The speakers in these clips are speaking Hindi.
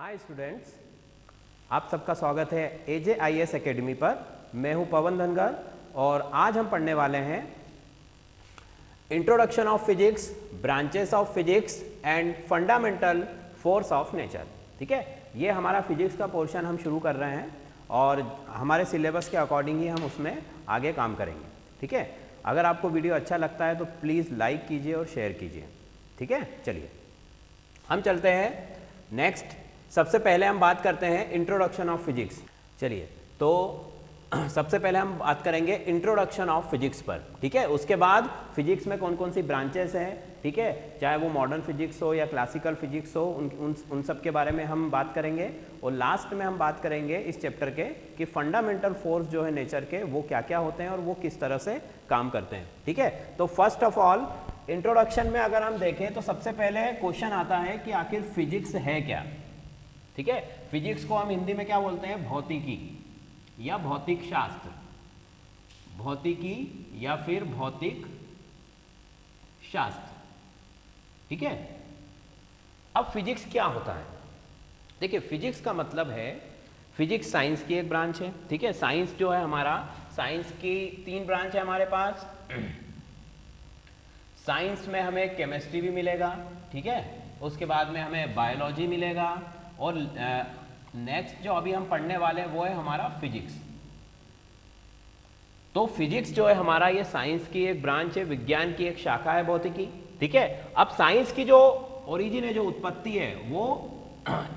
हाय स्टूडेंट्स, आप सबका स्वागत है AJIS एकेडमी पर। मैं हूं पवन धनगर और आज हम पढ़ने वाले हैं introduction of physics, branches of physics and fundamental force of nature. ठीक है, ये हमारा फिजिक्स का पोर्शन हम शुरू कर रहे हैं और हमारे सिलेबस के अकॉर्डिंग ही हम उसमें आगे काम करेंगे। ठीक है, अगर आपको वीडियो अच्छा लगता है तो प्लीज़ लाइक कीजिए और शेयर कीजिए। ठीक है, चलिए हम चलते हैं नेक्स्ट। सबसे पहले हम बात करते हैं इंट्रोडक्शन ऑफ फिजिक्स। चलिए, तो सबसे पहले हम बात करेंगे इंट्रोडक्शन ऑफ फिजिक्स पर। ठीक है, उसके बाद फिजिक्स में कौन कौन सी ब्रांचेस हैं, ठीक है, चाहे वो मॉडर्न फिजिक्स हो या क्लासिकल फिजिक्स हो, उन सब के बारे में हम बात करेंगे। और लास्ट में हम बात करेंगे इस चैप्टर के कि फंडामेंटल फोर्स जो है नेचर के वो क्या क्या होते हैं और वो किस तरह से काम करते हैं। ठीक है, तो फर्स्ट ऑफ ऑल इंट्रोडक्शन में अगर हम देखें तो सबसे पहले क्वेश्चन आता है कि आखिर फिजिक्स है क्या। ठीक है, फिजिक्स को हम हिंदी में क्या बोलते हैं, भौतिकी या भौतिक शास्त्र, भौतिकी या फिर भौतिक शास्त्र। ठीक है, अब फिजिक्स क्या होता है। देखिए, फिजिक्स का मतलब है, फिजिक्स साइंस की एक ब्रांच है। ठीक है, साइंस जो है हमारा, साइंस की 3 ब्रांच है हमारे पास। साइंस में हमें केमिस्ट्री भी मिलेगा, ठीक है, उसके बाद में हमें बायोलॉजी मिलेगा और नेक्स्ट जो अभी हम पढ़ने वाले हैं वो है हमारा फिजिक्स। तो फिजिक्स जो है हमारा, ये साइंस की एक ब्रांच है, विज्ञान की एक शाखा है, भौतिकी। ठीक है, अब साइंस की जो ओरिजिन है, जो उत्पत्ति है, वो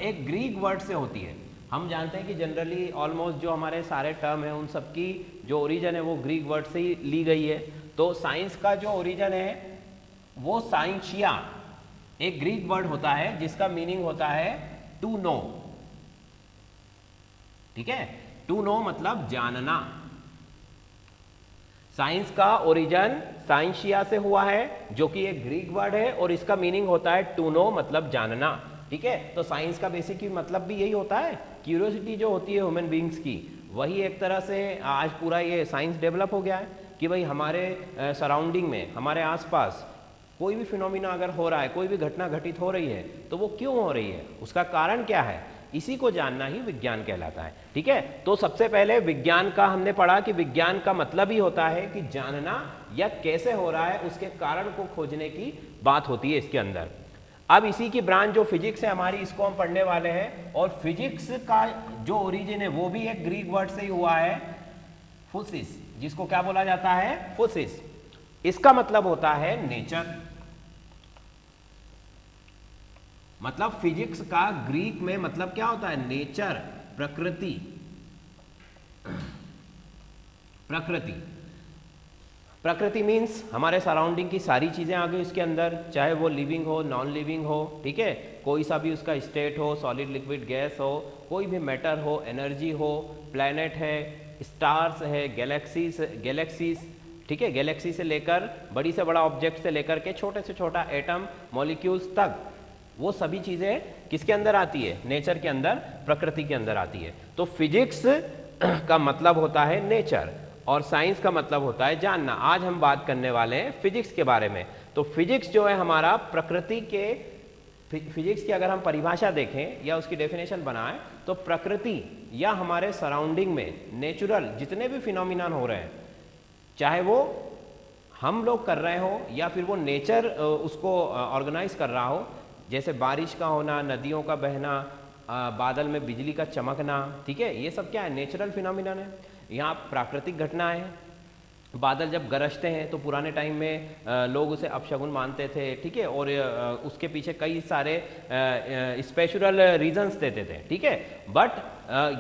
एक ग्रीक वर्ड से होती है। हम जानते हैं कि जनरली ऑलमोस्ट जो हमारे सारे टर्म है उन सब की जो ओरिजिन है वो ग्रीक वर्ड से ही ली गई है। तो साइंस का जो ओरिजिन है वो साइंशिया, एक ग्रीक वर्ड होता है जिसका मीनिंग होता है टू नो। ठीक है, टू नो मतलब जानना। साइंस का ओरिजिन साइंशिया से हुआ है जो कि एक ग्रीक वर्ड है और इसका मीनिंग होता है टू नो मतलब जानना। ठीक है, तो साइंस का बेसिक मतलब भी यही होता है, क्यूरियोसिटी जो होती है ह्यूमन बींग्स की, वही एक तरह से आज पूरा ये साइंस डेवलप हो गया है कि भाई हमारे सराउंडिंग में, हमारे आसपास कोई भी फिनोमिना अगर हो रहा है, कोई भी घटना घटित हो रही है तो वो क्यों हो रही है, उसका कारण क्या है, इसी को जानना ही विज्ञान कहलाता है। ठीक है, तो सबसे पहले विज्ञान का हमने पढ़ा कि विज्ञान का मतलब ही होता है कि जानना या कैसे हो रहा है उसके कारण को खोजने की बात होती है इसके अंदर। अब इसी की ब्रांच जो फिजिक्स है हमारी, इसको हम पढ़ने वाले हैं। और फिजिक्स का जो ओरिजिन है वो भी एक ग्रीक वर्ड से ही हुआ है, फुसिस, जिसको क्या बोला जाता है, फुसिस। इसका मतलब होता है नेचर। मतलब फिजिक्स का ग्रीक में मतलब क्या होता है, नेचर, प्रकृति। प्रकृति, प्रकृति मीन्स हमारे सराउंडिंग की सारी चीजें आ गई इसके अंदर, चाहे वो लिविंग हो, नॉन लिविंग हो। ठीक है, कोई सा भी उसका स्टेट हो, सॉलिड, लिक्विड, गैस हो, कोई भी मैटर हो, एनर्जी हो, प्लैनेट है, स्टार्स है, गैलेक्सीज। ठीक है, गैलेक्सी से लेकर बड़ी से बड़ा ऑब्जेक्ट से लेकर के छोटे से छोटा एटम, मॉलिक्यूल्स तक, वो सभी चीजें किसके अंदर आती है, नेचर के अंदर, प्रकृति के अंदर आती है। तो फिजिक्स का मतलब होता है नेचर और साइंस का मतलब होता है जानना। आज हम बात करने वाले हैं फिजिक्स के बारे में। तो फिजिक्स जो है हमारा प्रकृति के, फिजिक्स की अगर हम परिभाषा देखें या उसकी डेफिनेशन बनाएं तो प्रकृति या हमारे सराउंडिंग में नेचुरल जितने भी फिनोमिना हो रहे हैं, चाहे वो हम लोग कर रहे हो या फिर वो नेचर उसको ऑर्गेनाइज कर रहा हो, जैसे बारिश का होना, नदियों का बहना, बादल में बिजली का चमकना। ठीक है, ये सब क्या है, नेचुरल फिनोमिनन है। यहाँ प्राकृतिक घटना है, बादल जब गरजते हैं तो पुराने टाइम में लोग उसे अपशगुन मानते थे। ठीक है, और उसके पीछे कई सारे स्पेशल रीजंस देते थे। ठीक है, बट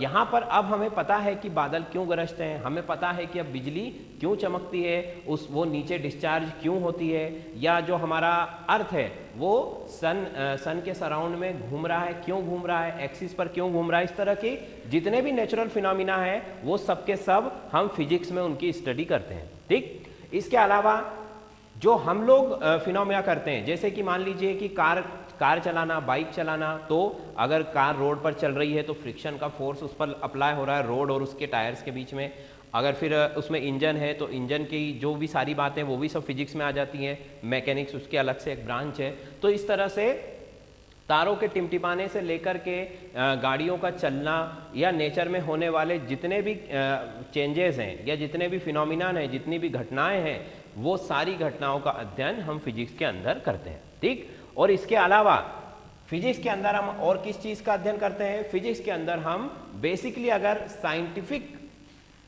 यहाँ पर अब हमें पता है कि बादल क्यों गरजते हैं, हमें पता है कि अब बिजली क्यों चमकती है, वो नीचे डिस्चार्ज क्यों होती है, या जो हमारा अर्थ है वो सन के सराउंड में घूम रहा है, क्यों घूम रहा है, एक्सिस पर क्यों घूम रहा है। इस तरह की जितने भी नेचुरल फिनोमिना है वो सब के सब हम फिजिक्स में उनकी स्टडी करते हैं। ठीक, इसके अलावा जो हम लोग फिनोमिना करते हैं, जैसे कि मान लीजिए कि कार चलाना, बाइक चलाना, तो अगर कार रोड पर चल रही है तो फ्रिक्शन का फोर्स उस पर अप्लाई हो रहा है, रोड और उसके टायर्स के बीच में। अगर फिर उसमें इंजन है तो इंजन की जो भी सारी बातें वो भी सब फिजिक्स में आ जाती हैं, मैकेनिक्स उसके अलग से एक ब्रांच है। तो इस तरह से तारों के टिमटिमाने से लेकर के गाड़ियों का चलना या नेचर में होने वाले जितने भी चेंजेस हैं या जितने भी फिनोमिना हैं, जितनी भी घटनाएं हैं, वो सारी घटनाओं का अध्ययन हम फिजिक्स के अंदर करते हैं। ठीक, और इसके अलावा फिजिक्स के अंदर हम और किस चीज़ का अध्ययन करते हैं? फिजिक्स के अंदर हम बेसिकली अगर साइंटिफिक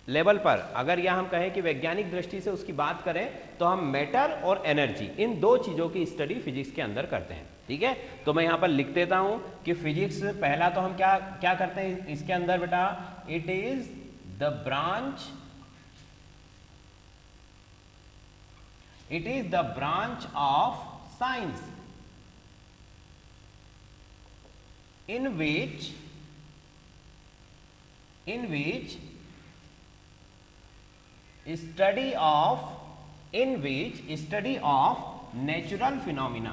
लेवल पर, अगर या हम कहें कि वैज्ञानिक दृष्टि से उसकी बात करें, तो हम मैटर और एनर्जी, इन दो चीज़ों की स्टडी फिजिक्स के अंदर करते हैं। ठीक है, तो मैं यहाँ पर लिख देता हूँ कि फिजिक्स, पहला तो हम क्या क्या करते हैं इसके अंदर बेटा? It is the branch of science in which study of natural phenomena,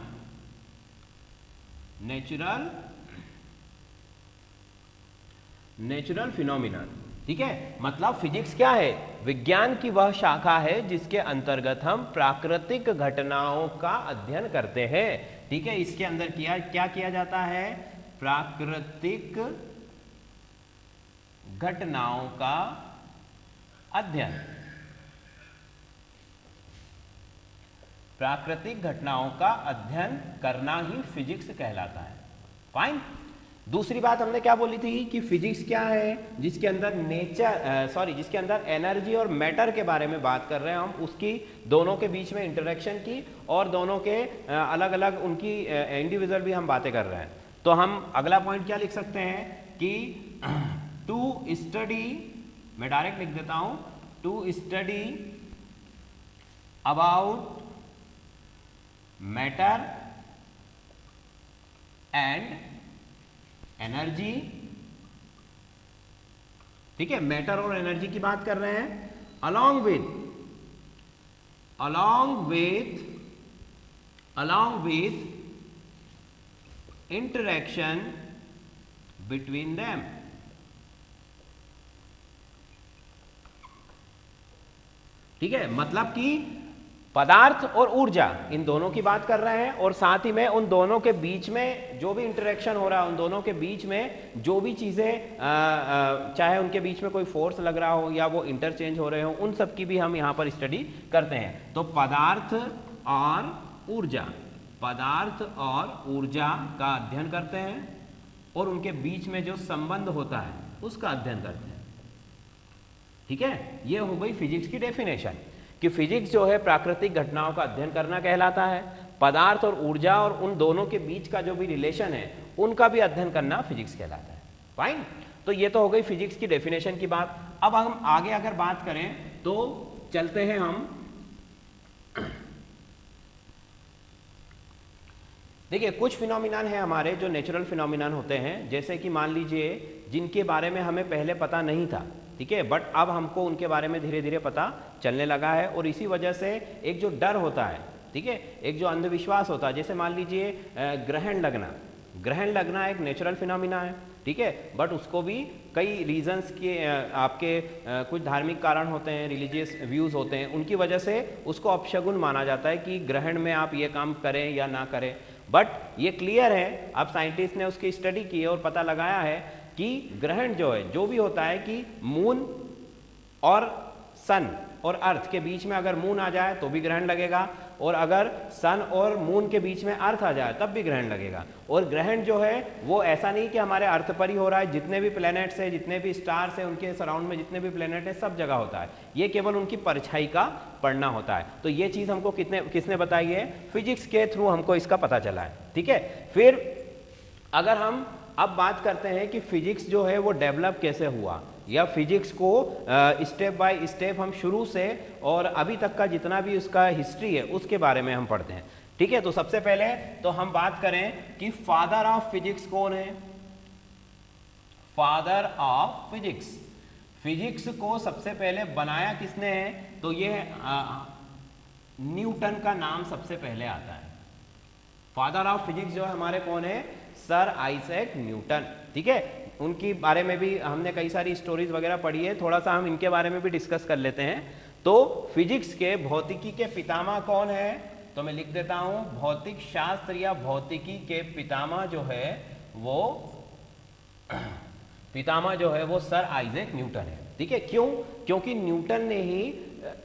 natural phenomena। ठीक है, मतलब फिजिक्स क्या है? विज्ञान की वह शाखा है जिसके अंतर्गत हम प्राकृतिक घटनाओं का अध्ययन करते हैं। ठीक है, इसके अंदर क्या किया जाता है? प्राकृतिक घटनाओं का अध्ययन। प्राकृतिक घटनाओं का अध्ययन करना ही फिजिक्स कहलाता है। फाइन। दूसरी बात हमने क्या बोली थी कि फिजिक्स क्या है? जिसके अंदर जिसके अंदर एनर्जी और मैटर के बारे में बात कर रहे हैं हम, उसकी दोनों के बीच में इंटरेक्शन की और दोनों के अलग अलग उनकी इंडिविजुअल भी हम बातें कर रहे हैं। तो हम अगला पॉइंट क्या लिख सकते हैं कि टू स्टडी, मैं डायरेक्ट लिख देता हूं, to study about matter and energy. ठीक है, मैटर और एनर्जी की बात कर रहे हैं, along with interaction between them। ठीक है, मतलब कि पदार्थ और ऊर्जा, इन दोनों की बात कर रहे हैं, और साथ ही में उन दोनों के बीच में जो भी इंटरेक्शन हो रहा है, उन दोनों के बीच में जो भी चीजें चाहे उनके बीच में कोई फोर्स लग रहा हो या वो इंटरचेंज हो रहे हो, उन सब की भी हम यहाँ पर स्टडी करते हैं। तो पदार्थ और ऊर्जा का अध्ययन करते हैं और उनके बीच में जो संबंध होता है उसका अध्ययन करते हैं। ठीक है, ये हो गई फिजिक्स की डेफिनेशन कि फिजिक्स जो है प्राकृतिक घटनाओं का अध्ययन करना कहलाता है। पदार्थ और ऊर्जा और उन दोनों के बीच का जो भी रिलेशन है उनका भी अध्ययन करना फिजिक्स कहलाता है। फाइन, तो ये तो हो गई फिजिक्स की डेफिनेशन की बात। अब हम आगे अगर बात करें तो चलते हैं हम, देखिए कुछ फिनोमिनन है हमारे जो नेचुरल फिनोमिनन होते हैं, जैसे कि मान लीजिए जिनके बारे में हमें पहले पता नहीं था। ठीक है, बट अब हमको उनके बारे में धीरे धीरे पता चलने लगा है, और इसी वजह से एक जो डर होता है, ठीक है, एक जो अंधविश्वास होता है, जैसे मान लीजिए ग्रहण लगना एक नेचुरल फिनोमिना है। ठीक है, बट उसको भी कई रीजंस के आपके कुछ धार्मिक कारण होते हैं, रिलीजियस व्यूज होते हैं, उनकी वजह से उसको अपशगुन माना जाता है कि ग्रहण में आप ये काम करें या ना करें। बट ये क्लियर है, अब साइंटिस्ट ने उसकी स्टडी की है और पता लगाया है कि ग्रहण जो है, जो भी होता है कि मून और सन और अर्थ के बीच में अगर मून आ जाए तो भी ग्रहण लगेगा, और अगर सन और मून के बीच में अर्थ आ जाए तब भी ग्रहण लगेगा। और ग्रहण जो है वो ऐसा नहीं कि हमारे अर्थ पर ही हो रहा है, जितने भी प्लैनेट्स हैं, जितने भी स्टार्स हैं, उनके सराउंड में जितने भी प्लैनेट हैं, सब जगह होता है। ये केवल उनकी परछाई का पड़ना होता है। तो ये चीज़ हमको किसने बताई है? फिजिक्स के थ्रू हमको इसका पता चला है। ठीक है, फिर अगर हम अब बात करते हैं कि फिजिक्स जो है वो डेवलप कैसे हुआ, या फिजिक्स को स्टेप बाय स्टेप हम शुरू से और अभी तक का जितना भी उसका हिस्ट्री है उसके बारे में हम पढ़ते हैं। ठीक है, तो सबसे पहले तो हम बात करें कि फादर ऑफ फिजिक्स कौन है। फादर ऑफ फिजिक्स, फिजिक्स को सबसे पहले बनाया किसने है? तो ये न्यूटन का नाम सबसे पहले आता है। फादर ऑफ फिजिक्स जो हमारे कौन है? Sir Isaac Newton. ठीक है, उनकी बारे में भी हमने कई सारी स्टोरीज वगैरह पढ़ी है, थोड़ा सा हम इनके बारे में भी डिस्कस कर लेते हैं। तो फिजिक्स के, भौतिकी के पितामह कौन है? तो मैं लिख देता हूं भौतिक शास्त्र या भौतिकी के पितामह जो है वो सर आइजैक न्यूटन है। ठीक है, क्यों? क्योंकि न्यूटन ने ही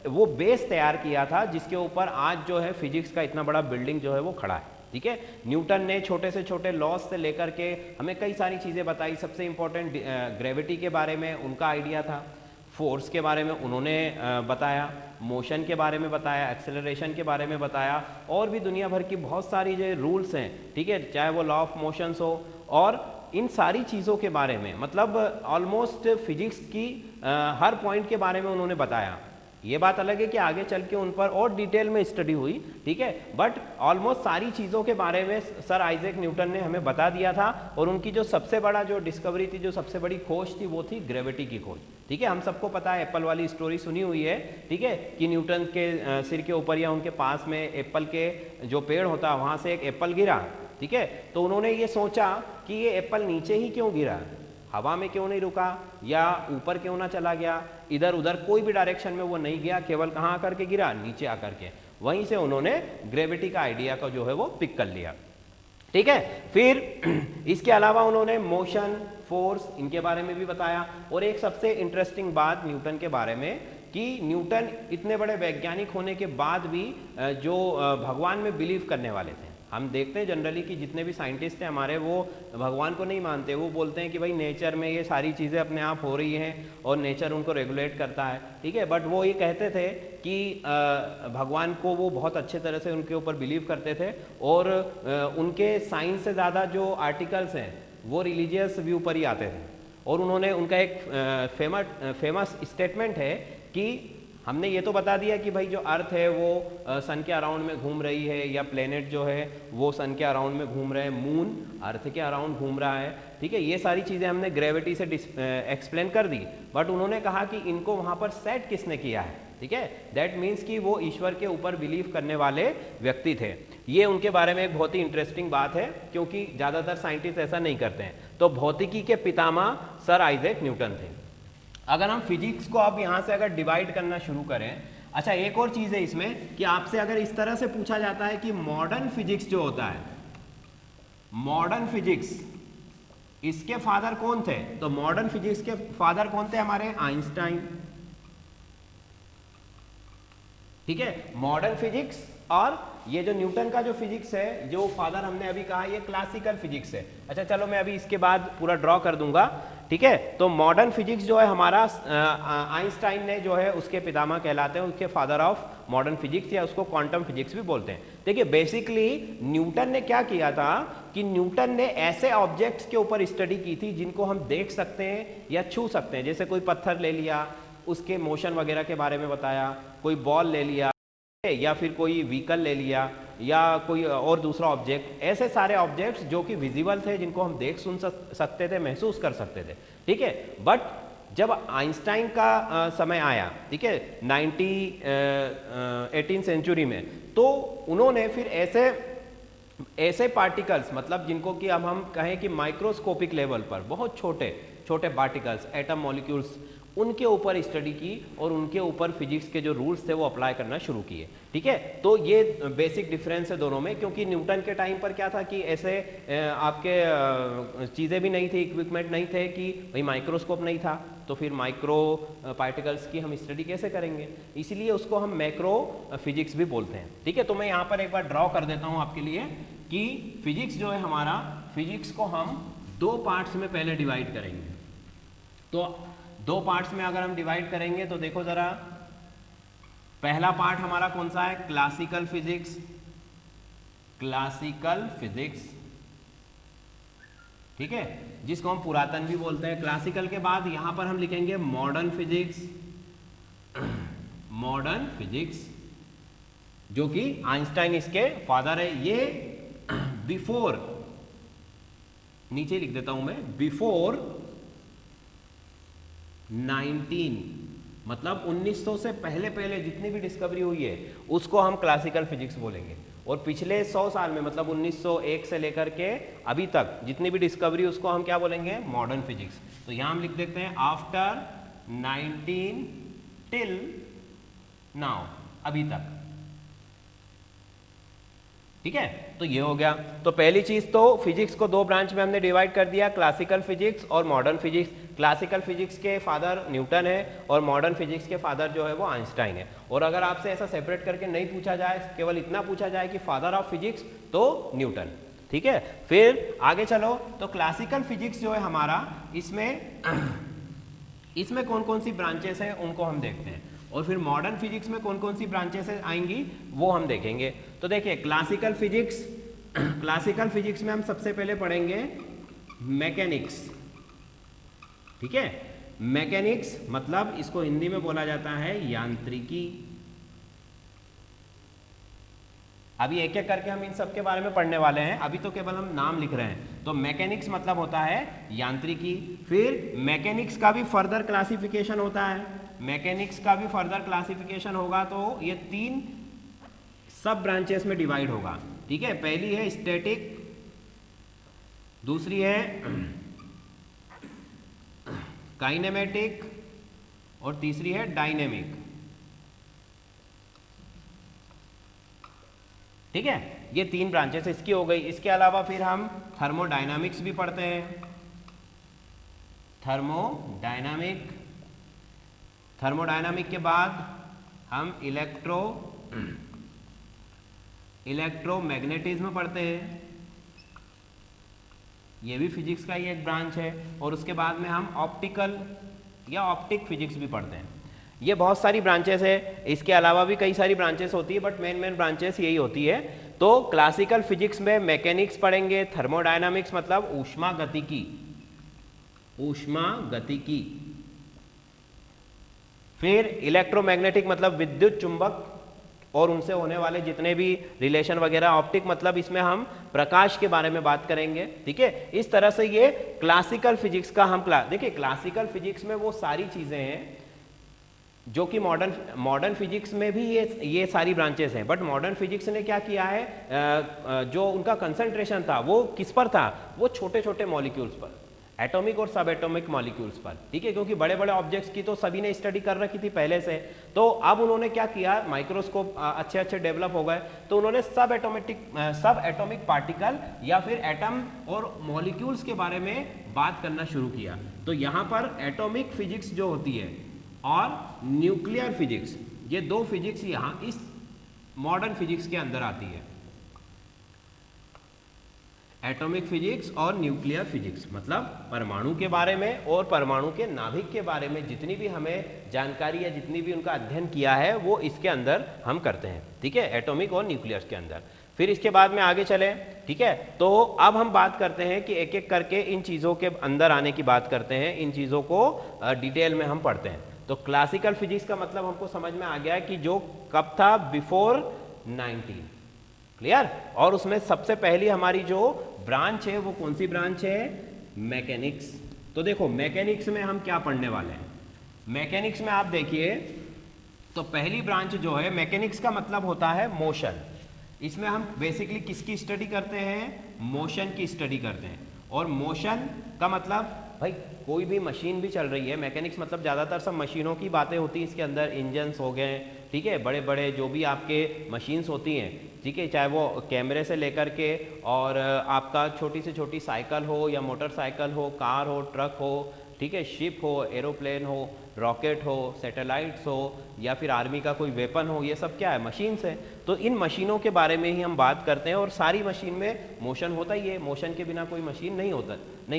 वो बेस तैयार किया था जिसके ऊपर आज जो है फिजिक्स का इतना बड़ा बिल्डिंग जो है वो खड़ा है। ठीक है, न्यूटन ने छोटे से छोटे लॉज से लेकर के हमें कई सारी चीज़ें बताई। सबसे इंपॉर्टेंट ग्रेविटी के बारे में उनका आइडिया था, फोर्स के बारे में उन्होंने बताया, मोशन के बारे में बताया, एक्सेलरेशन के बारे में बताया, और भी दुनिया भर की बहुत सारी जो रूल्स हैं, ठीक है, चाहे वो लॉ ऑफ मोशंस हो, और इन सारी चीज़ों के बारे में मतलब ऑलमोस्ट फिजिक्स की हर पॉइंट के बारे में उन्होंने बताया। ये बात अलग है कि आगे चल के उन पर और डिटेल में स्टडी हुई, ठीक है, बट ऑलमोस्ट सारी चीज़ों के बारे में सर आइजैक न्यूटन ने हमें बता दिया था। और उनकी जो सबसे बड़ा जो डिस्कवरी थी, जो सबसे बड़ी खोज थी, वो थी ग्रेविटी की खोज। ठीक है, हम सबको पता है, एप्पल वाली स्टोरी सुनी हुई है, ठीक है, कि न्यूटन के सिर के ऊपर या उनके पास में एप्पल के जो पेड़ होता, वहाँ से एक एप्पल गिरा। ठीक है, तो उन्होंने ये सोचा कि ये एप्पल नीचे ही क्यों गिरा, हवा में क्यों नहीं रुका, या ऊपर क्यों ना चला गया, इधर उधर कोई भी डायरेक्शन में वो नहीं गया, केवल कहाँ आकर के गिरा, नीचे आकर के। वहीं से उन्होंने ग्रेविटी का आइडिया का जो है वो पिक कर लिया। ठीक है, फिर इसके अलावा उन्होंने मोशन, फोर्स, इनके बारे में भी बताया। और एक सबसे इंटरेस्टिंग बात न्यूटन के बारे में कि न्यूटन इतने बड़े वैज्ञानिक होने के बाद भी जो भगवान में बिलीव करने वाले थे। हम देखते हैं जनरली कि जितने भी साइंटिस्ट हैं हमारे, वो भगवान को नहीं मानते, वो बोलते हैं कि भाई नेचर में ये सारी चीज़ें अपने आप हो रही हैं और नेचर उनको रेगुलेट करता है। ठीक है, बट वो ये कहते थे कि भगवान को वो बहुत अच्छे तरह से उनके ऊपर बिलीव करते थे, और उनके साइंस से ज़्यादा जो आर्टिकल्स हैं वो रिलीजियस व्यू पर ही आते थे। और उन्होंने उनका एक फेमस स्टेटमेंट है कि हमने ये तो बता दिया कि भाई जो अर्थ है वो सन के अराउंड में घूम रही है, या प्लेनेट जो है वो सन के अराउंड में घूम रहे हैं, मून अर्थ के अराउंड घूम रहा है। ठीक है, ये सारी चीज़ें हमने ग्रेविटी से एक्सप्लेन कर दी, बट उन्होंने कहा कि इनको वहाँ पर सेट किसने किया है। ठीक है, दैट मीन्स कि वो ईश्वर के ऊपर बिलीव करने वाले व्यक्ति थे। ये उनके बारे में एक बहुत ही इंटरेस्टिंग बात है, क्योंकि ज़्यादातर साइंटिस्ट ऐसा नहीं करते हैं। तो भौतिकी के पितामह सर आइजैक न्यूटन थे। अगर हम फिजिक्स को अब यहाँ से अगर डिवाइड करना शुरू करें, अच्छा एक और चीज़ है इसमें कि आपसे अगर इस तरह से पूछा जाता है कि मॉडर्न फिजिक्स जो होता है, मॉडर्न फिजिक्स, इसके फादर कौन थे, तो मॉडर्न फिजिक्स के फादर कौन थे हमारे, आइंस्टाइन। ठीक है, मॉडर्न फिजिक्स, और ये जो न्यूटन का जो फिजिक्स है, जो फादर हमने अभी कहा, ये क्लासिकल फिजिक्स है। अच्छा चलो मैं अभी इसके बाद पूरा ड्रॉ कर दूंगा। ठीक है, तो मॉडर्न फिजिक्स जो है हमारा आइंस्टाइन ने जो है उसके पितामह कहलाते हैं, उसके फादर ऑफ मॉडर्न फिजिक्स, या उसको क्वांटम फिजिक्स भी बोलते हैं। देखिए बेसिकली न्यूटन ने क्या किया था कि न्यूटन ने ऐसे ऑब्जेक्ट्स के ऊपर स्टडी की थी जिनको हम देख सकते हैं या छू सकते हैं। जैसे कोई पत्थर ले लिया, उसके मोशन वगैरह के बारे में बताया, कोई बॉल ले लिया, या फिर कोई व्हीकल ले लिया, या कोई और दूसरा ऑब्जेक्ट, ऐसे सारे ऑब्जेक्ट्स जो कि विजिबल थे, जिनको हम देख सुन सकते थे, महसूस कर सकते थे। ठीक है, बट जब आइंस्टाइन का समय आया, ठीक है, 18th सेंचुरी में, तो उन्होंने फिर ऐसे पार्टिकल्स, मतलब जिनको कि अब हम कहें कि माइक्रोस्कोपिक लेवल पर बहुत छोटे छोटे पार्टिकल्स, एटम मॉलिक्यूल्स, उनके ऊपर स्टडी की और उनके ऊपर फिजिक्स के जो रूल्स थे वो अप्लाई करना शुरू किए। ठीक है, तो ये बेसिक डिफरेंस है दोनों में, क्योंकि न्यूटन के टाइम पर क्या था कि ऐसे आपके चीज़ें भी नहीं थी, इक्विपमेंट नहीं थे, कि भाई माइक्रोस्कोप नहीं था, तो फिर माइक्रो पार्टिकल्स की हम स्टडी कैसे करेंगे, इसलिए उसको हम मैक्रो फिजिक्स भी बोलते हैं। ठीक है, तो मैं यहाँ पर एक बार ड्रॉ कर देता हूँ आपके लिए कि फिजिक्स जो है हमारा, फिजिक्स को हम दो पार्ट्स में पहले डिवाइड करेंगे। तो दो पार्ट्स में अगर हम डिवाइड करेंगे तो देखो जरा, पहला पार्ट हमारा कौन सा है, क्लासिकल फिजिक्स, क्लासिकल फिजिक्स। ठीक है, जिसको हम पुरातन भी बोलते हैं। क्लासिकल के बाद यहां पर हम लिखेंगे मॉडर्न फिजिक्स, मॉडर्न फिजिक्स, जो कि आइंस्टाइन इसके फादर है। ये बिफोर, नीचे लिख देता हूं मैं, बिफोर 19, मतलब 1900 से पहले पहले जितनी भी डिस्कवरी हुई है उसको हम क्लासिकल फिजिक्स बोलेंगे। और पिछले 100 साल में, मतलब 1901 से लेकर के अभी तक जितनी भी डिस्कवरी, उसको हम क्या बोलेंगे, मॉडर्न फिजिक्स। तो यहां हम लिख देते हैं आफ्टर 19 टिल नाउ, अभी तक। ठीक है, तो ये हो गया। तो पहली चीज तो फिजिक्स को दो ब्रांच में हमने डिवाइड कर दिया, क्लासिकल फिजिक्स और मॉडर्न फिजिक्स। क्लासिकल फिजिक्स के फादर न्यूटन है और मॉडर्न फिजिक्स के फादर जो है वो आइंस्टाइन है। और अगर आपसे ऐसा सेपरेट करके नहीं पूछा जाए, केवल इतना पूछा जाए कि फादर ऑफ फिजिक्स, तो न्यूटन। ठीक है, फिर आगे चलो, तो क्लासिकल फिजिक्स जो है हमारा, इसमें कौन कौन सी ब्रांचेस हैं उनको हम देखते हैं, और फिर मॉडर्न फिजिक्स में कौन कौन सी ब्रांचेस आएंगी वो हम देखेंगे। तो देखिए क्लासिकल फिजिक्स में हम सबसे पहले पढ़ेंगे मैकेनिक्स। ठीक है, मैकेनिक्स मतलब इसको हिंदी में बोला जाता है यांत्रिकी। अभी एक एक करके हम इन सब के बारे में पढ़ने वाले हैं, अभी तो केवल हम नाम लिख रहे हैं। तो मैकेनिक्स मतलब होता है यांत्रिकी। फिर मैकेनिक्स का भी फर्दर क्लासिफिकेशन होता है, मैकेनिक्स का भी फर्दर क्लासिफिकेशन होगा, तो ये 3 सब ब्रांचेस में डिवाइड होगा। ठीक है, पहली है स्टैटिक, दूसरी है काइनेमेटिक और तीसरी है डायनेमिक। ठीक है, ये 3 ब्रांचेस इसकी हो गई। इसके अलावा फिर हम थर्मोडायनामिक्स भी पढ़ते हैं, थर्मोडायनामिक के बाद हम इलेक्ट्रोमैग्नेटिज्म पढ़ते हैं, ये भी फिजिक्स का ही एक ब्रांच है। और उसके बाद में हम ऑप्टिकल या ऑप्टिक फिजिक्स भी पढ़ते हैं। ये बहुत सारी ब्रांचेस है, इसके अलावा भी कई सारी ब्रांचेस होती है, बट मेन ब्रांचेस यही होती है। तो क्लासिकल फिजिक्स में मैकेनिक्स पढ़ेंगे, थर्मोडायनामिक्स मतलब ऊष्मागतिकी, फिर इलेक्ट्रोमैग्नेटिक मतलब विद्युत चुंबक और उनसे होने वाले जितने भी रिलेशन वगैरह, ऑप्टिक मतलब इसमें हम प्रकाश के बारे में बात करेंगे। ठीक है, इस तरह से ये क्लासिकल फिजिक्स का हम देखिए क्लासिकल फिजिक्स में वो सारी चीजें हैं जो कि मॉडर्न फिजिक्स में भी ये सारी ब्रांचेस हैं। बट मॉडर्न फिजिक्स ने क्या किया है, जो उनका कंसंट्रेशन था वो किस पर था, वो छोटे छोटे मॉलिक्यूल्स पर, एटॉमिक और सब एटॉमिक मॉलिक्यूल्स पर। ठीक है, क्योंकि बड़े बड़े ऑब्जेक्ट्स की तो सभी ने स्टडी कर रखी थी पहले से। तो अब उन्होंने क्या किया, माइक्रोस्कोप अच्छे डेवलप हो गए, तो उन्होंने सब एटॉमिक पार्टिकल या फिर एटम और मॉलिक्यूल्स के बारे में बात करना शुरू किया। तो यहाँ पर एटॉमिक फिजिक्स जो होती है और न्यूक्लियर फिजिक्स, ये 2 फिजिक्स यहाँ इस मॉडर्न फिजिक्स के अंदर आती है। एटॉमिक फिजिक्स और न्यूक्लियर फिजिक्स मतलब परमाणु के बारे में और परमाणु के नाभिक के बारे में जितनी भी हमें जानकारी या जितनी भी उनका अध्ययन किया है वो इसके अंदर हम करते हैं। ठीक है, एटॉमिक और न्यूक्लियर के अंदर। फिर इसके बाद में आगे चले। ठीक है, तो अब हम बात करते हैं कि एक एक करके इन चीज़ों के अंदर आने की बात करते हैं, इन चीज़ों को डिटेल में हम पढ़ते हैं। तो क्लासिकल फिजिक्स का मतलब हमको समझ में आ गया कि जो कब था, बिफोर 19, क्लियर। और उसमें सबसे पहली हमारी जो ब्रांच है वो कौन सी ब्रांच है, मैकेनिक्स। तो देखो मैकेनिक्स में हम क्या पढ़ने वाले हैं, मैकेनिक्स में आप देखिए तो पहली ब्रांच जो है, मैकेनिक्स का मतलब होता है मोशन। इसमें हम बेसिकली किसकी स्टडी करते हैं, मोशन की स्टडी करते हैं। और मोशन का मतलब भाई कोई भी मशीन भी चल रही है, मैकेनिक्स मतलब ज़्यादातर सब मशीनों की बातें होती है इसके अंदर, इंजन्स हो गए, ठीक है, बड़े बड़े जो भी आपके मशीन्स होती हैं, ठीक है, चाहे वो कैमरे से लेकर के और आपका छोटी से छोटी साइकिल हो या मोटरसाइकिल हो, कार हो, ट्रक हो, ठीक है, शिप हो, एरोप्लेन हो, रॉकेट हो, सैटेलाइट्स हो, या फिर आर्मी का कोई वेपन हो, ये सब क्या है, मशीन्स है। तो इन मशीनों के बारे में ही हम बात करते हैं। और सारी मशीन में मोशन होता ही है, मोशन के बिना कोई मशीन नहीं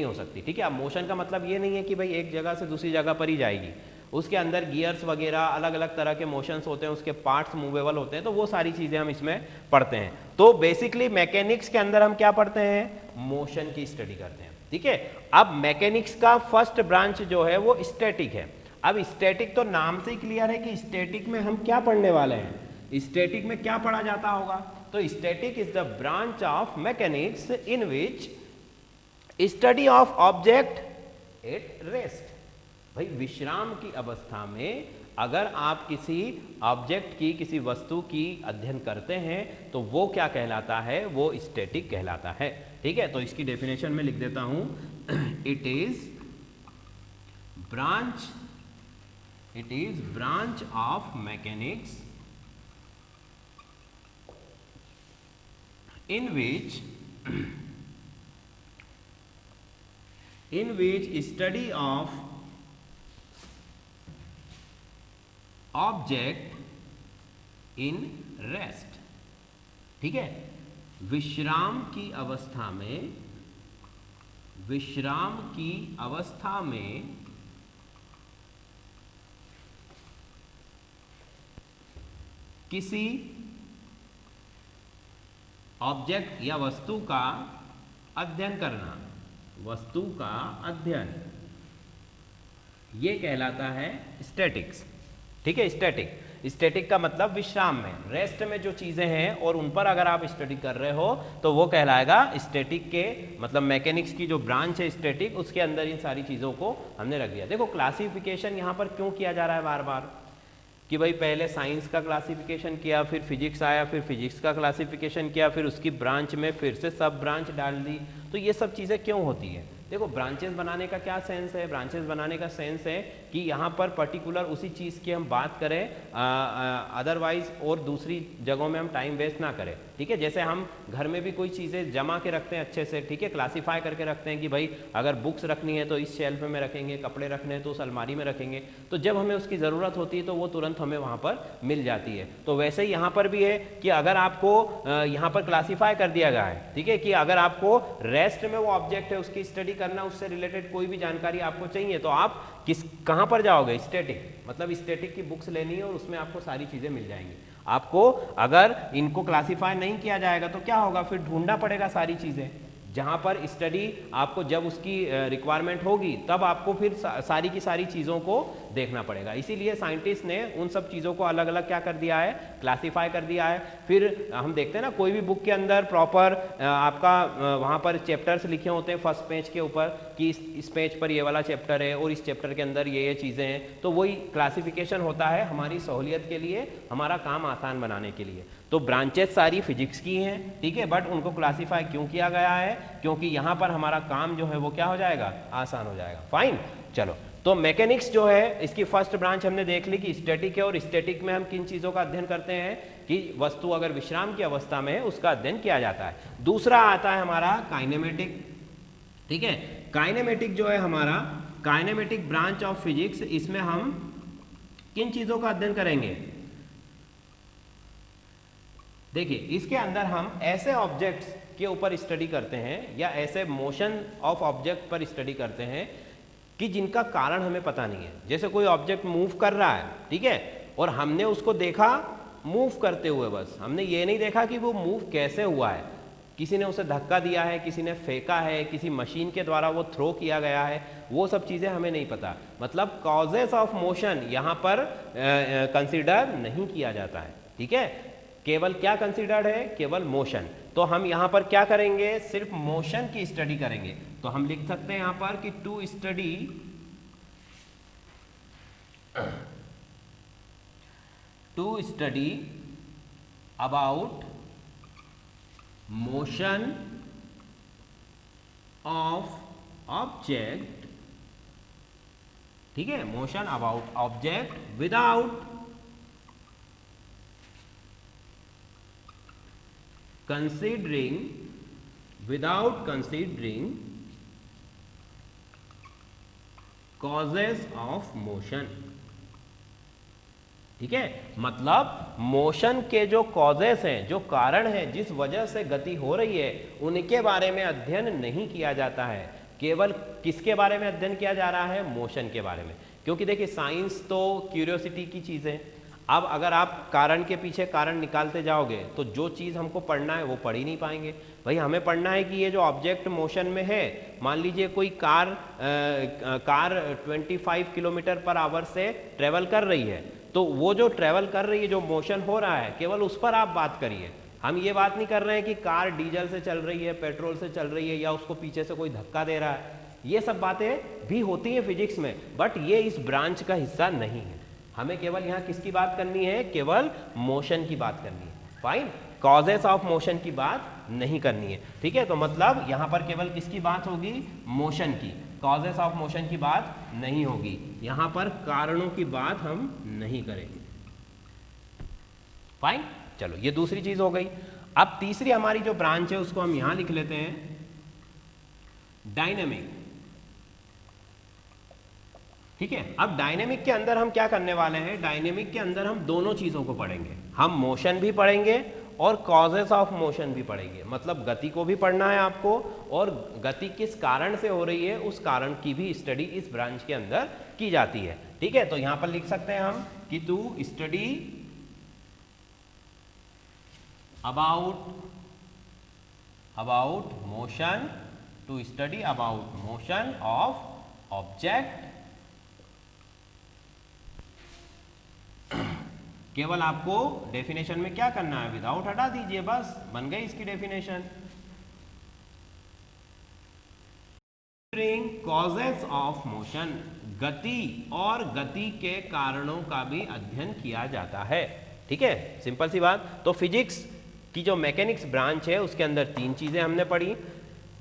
हो सकती। ठीक है, अब मोशन का मतलब ये नहीं है कि भाई एक जगह से दूसरी जगह पर ही जाएगी, उसके अंदर गियर्स वगैरह अलग अलग तरह के मोशंस होते हैं, उसके पार्ट्स मूवेबल होते हैं, तो वो सारी चीज़ें हम इसमें पढ़ते हैं। तो बेसिकली मैकेनिक्स के अंदर हम क्या पढ़ते हैं, मोशन की स्टडी करते हैं। ठीक है, अब मैकेनिक्स का फर्स्ट ब्रांच जो है वो स्टैटिक है। अब स्टैटिक तो नाम से ही क्लियर है कि स्टैटिक में हम क्या पढ़ने वाले हैं, स्टैटिक में क्या पढ़ा जाता होगा। तो static is the branch of mechanics in which study of object at rest. भाई विश्राम की अवस्था में अगर आप किसी ऑब्जेक्ट की, किसी वस्तु की अध्ययन करते हैं तो वो क्या कहलाता है, वो स्टैटिक कहलाता है। ठीक है, तो इसकी डेफिनेशन में लिख देता हूं, it is branch of mechanics in which study of object in rest, ठीक है, विश्राम की अवस्था में किसी ऑब्जेक्ट या वस्तु का अध्ययन करना, वस्तु का अध्ययन, ये कहलाता है स्टैटिक्स, ठीक है। स्टैटिक का मतलब विश्राम में, रेस्ट में जो चीजें हैं और उन पर अगर आप स्टडी कर रहे हो तो वो कहलाएगा स्टैटिक के, मतलब मैकेनिक्स की जो ब्रांच है स्टैटिक, उसके अंदर इन सारी चीजों को हमने रख दिया। देखो क्लासिफिकेशन यहाँ पर क्यों किया जा रहा है बार बार, कि भाई पहले साइंस का क्लासिफिकेशन किया, फिर फिजिक्स आया, फिर फिजिक्स का क्लासिफिकेशन किया, फिर उसकी ब्रांच में फिर से सब ब्रांच डाल दी। तो ये सब चीज़ें क्यों होती है? देखो ब्रांचेस बनाने का क्या सेंस है? ब्रांचेस बनाने का सेंस है कि यहाँ पर पर्टिकुलर उसी चीज़ की हम बात करें, अदरवाइज और दूसरी जगहों में हम टाइम वेस्ट ना करें, ठीक है। जैसे हम घर में भी कोई चीज़ें जमा के रखते हैं अच्छे से, ठीक है, क्लासीफाई करके रखते हैं कि भाई अगर बुक्स रखनी है तो इस शेल्फ में रखेंगे, कपड़े रखने हैं तो उस अलमारी में रखेंगे, तो जब हमें उसकी ज़रूरत होती है तो वो तुरंत हमें वहाँ पर मिल जाती है। तो वैसे ही यहाँ पर भी है कि अगर आपको यहाँ पर क्लासीफाई कर दिया गया है, ठीक है, कि अगर आपको रेस्ट में वो ऑब्जेक्ट है उसकी स्टडी करना, उससे रिलेटेड कोई भी जानकारी आपको चाहिए तो आप कहाँ पर जाओगे? स्टैटिक, मतलब स्टैटिक की बुक्स लेनी है और उसमें आपको सारी चीज़ें मिल जाएंगी। आपको अगर इनको क्लासीफाई नहीं किया जाएगा तो क्या होगा? फिर ढूंढना पड़ेगा सारी चीज़ें, जहाँ पर स्टडी आपको जब उसकी रिक्वायरमेंट होगी तब आपको फिर सारी की सारी चीज़ों को देखना पड़ेगा। इसीलिए साइंटिस्ट ने उन सब चीज़ों को अलग अलग क्या कर दिया है? क्लासीफाई कर दिया है। फिर हम देखते हैं ना कोई भी बुक के अंदर प्रॉपर आपका वहाँ पर चैप्टर्स लिखे होते हैं फर्स्ट पेज के ऊपर कि इस पेज पर ये वाला चैप्टर है और इस चैप्टर के अंदर ये चीज़ें हैं। तो वही क्लासिफिकेशन होता है हमारी सहूलियत के लिए, हमारा काम आसान बनाने के लिए। तो ब्रांचेस सारी फिजिक्स की हैं, ठीक है, बट उनको क्लासीफाई क्यों किया गया है? क्योंकि यहाँ पर हमारा काम जो है वो क्या हो जाएगा? आसान हो जाएगा। फाइन, चलो। तो मैकेनिक्स जो है इसकी फर्स्ट ब्रांच हमने देख ली कि स्टैटिक है, और स्टैटिक में हम किन चीज़ों का अध्ययन करते हैं कि वस्तु अगर विश्राम की अवस्था में है उसका अध्ययन किया जाता है। दूसरा आता है हमारा काइनेमेटिक, ठीक है। काइनेमेटिक जो है हमारा काइनेमेटिक ब्रांच ऑफ फिजिक्स, इसमें हम किन चीज़ों का अध्ययन करेंगे? देखिए इसके अंदर हम ऐसे ऑब्जेक्ट्स के ऊपर स्टडी करते हैं या ऐसे मोशन ऑफ ऑब्जेक्ट पर स्टडी करते हैं कि जिनका कारण हमें पता नहीं है। जैसे कोई ऑब्जेक्ट मूव कर रहा है, ठीक है, और हमने उसको देखा मूव करते हुए, बस हमने ये नहीं देखा कि वो मूव कैसे हुआ है, किसी ने उसे धक्का दिया है, किसी ने फेंका है, किसी मशीन के द्वारा वो थ्रो किया गया है, वो सब चीज़ें हमें नहीं पता। मतलब कॉजेस ऑफ मोशन यहाँ पर कंसिडर नहीं किया जाता है, ठीक है। केवल क्या कंसिडर्ड है? केवल मोशन। तो हम यहाँ पर क्या करेंगे? सिर्फ मोशन की स्टडी करेंगे। तो हम लिख सकते हैं यहाँ पर कि to study about motion of object, ठीक है, motion about object without considering causes of motion, ठीक है। मतलब मोशन के जो कॉजेस हैं, जो कारण हैं, जिस वजह से गति हो रही है, उनके बारे में अध्ययन नहीं किया जाता है। केवल किसके बारे में अध्ययन किया जा रहा है? मोशन के बारे में। क्योंकि देखिए साइंस तो क्यूरियोसिटी की चीज़ है। अब अगर आप कारण के पीछे कारण निकालते जाओगे तो जो चीज़ हमको पढ़ना है वो पढ़ ही नहीं पाएंगे। भाई हमें पढ़ना है कि ये जो ऑब्जेक्ट मोशन में है, मान लीजिए कोई कार 25 किलोमीटर पर आवर से ट्रेवल कर रही है, तो वो जो ट्रेवल कर रही है, जो मोशन हो रहा है, केवल उस पर आप बात करिए। हम ये बात नहीं कर रहे हैं कि कार डीजल से चल रही है, पेट्रोल से चल रही है, या उसको पीछे से कोई धक्का दे रहा है। ये सब बातें भी होती हैं फिजिक्स में, बट ये इस ब्रांच का हिस्सा नहीं है। हमें केवल यहाँ किसकी बात करनी है? केवल मोशन की बात करनी है। फाइन, कॉजेस ऑफ मोशन की बात नहीं करनी है, ठीक है। तो मतलब यहाँ पर केवल किसकी बात होगी? मोशन की। कॉजेस ऑफ मोशन की बात नहीं होगी। यहाँ पर कारणों की बात हम नहीं करेंगे। फाइन, चलो ये दूसरी चीज हो गई। अब तीसरी हमारी जो ब्रांच है उसको हम यहां लिख लेते हैं, डायनेमिक। ठीक है, अब डायनेमिक के अंदर हम क्या करने वाले हैं, डायनेमिक के अंदर हम दोनों चीजों को पढ़ेंगे, हम मोशन भी पढ़ेंगे और कॉजेस ऑफ मोशन भी पढ़ेंगे। मतलब गति को भी पढ़ना है आपको, और गति किस कारण से हो रही है उस कारण की भी स्टडी इस ब्रांच के अंदर की जाती है। ठीक है, तो यहां पर लिख सकते हैं हम कि to study about motion, to study about motion of object. केवल आपको डेफिनेशन में क्या करना है, विदाउट हटा दीजिए, बस बन गई इसकी डेफिनेशन। कॉजेस ऑफ मोशन, गति और गति के कारणों का भी अध्ययन किया जाता है। ठीक है, सिंपल सी बात। तो फिजिक्स की जो मैकेनिक्स ब्रांच है उसके अंदर तीन चीजें हमने पढ़ी,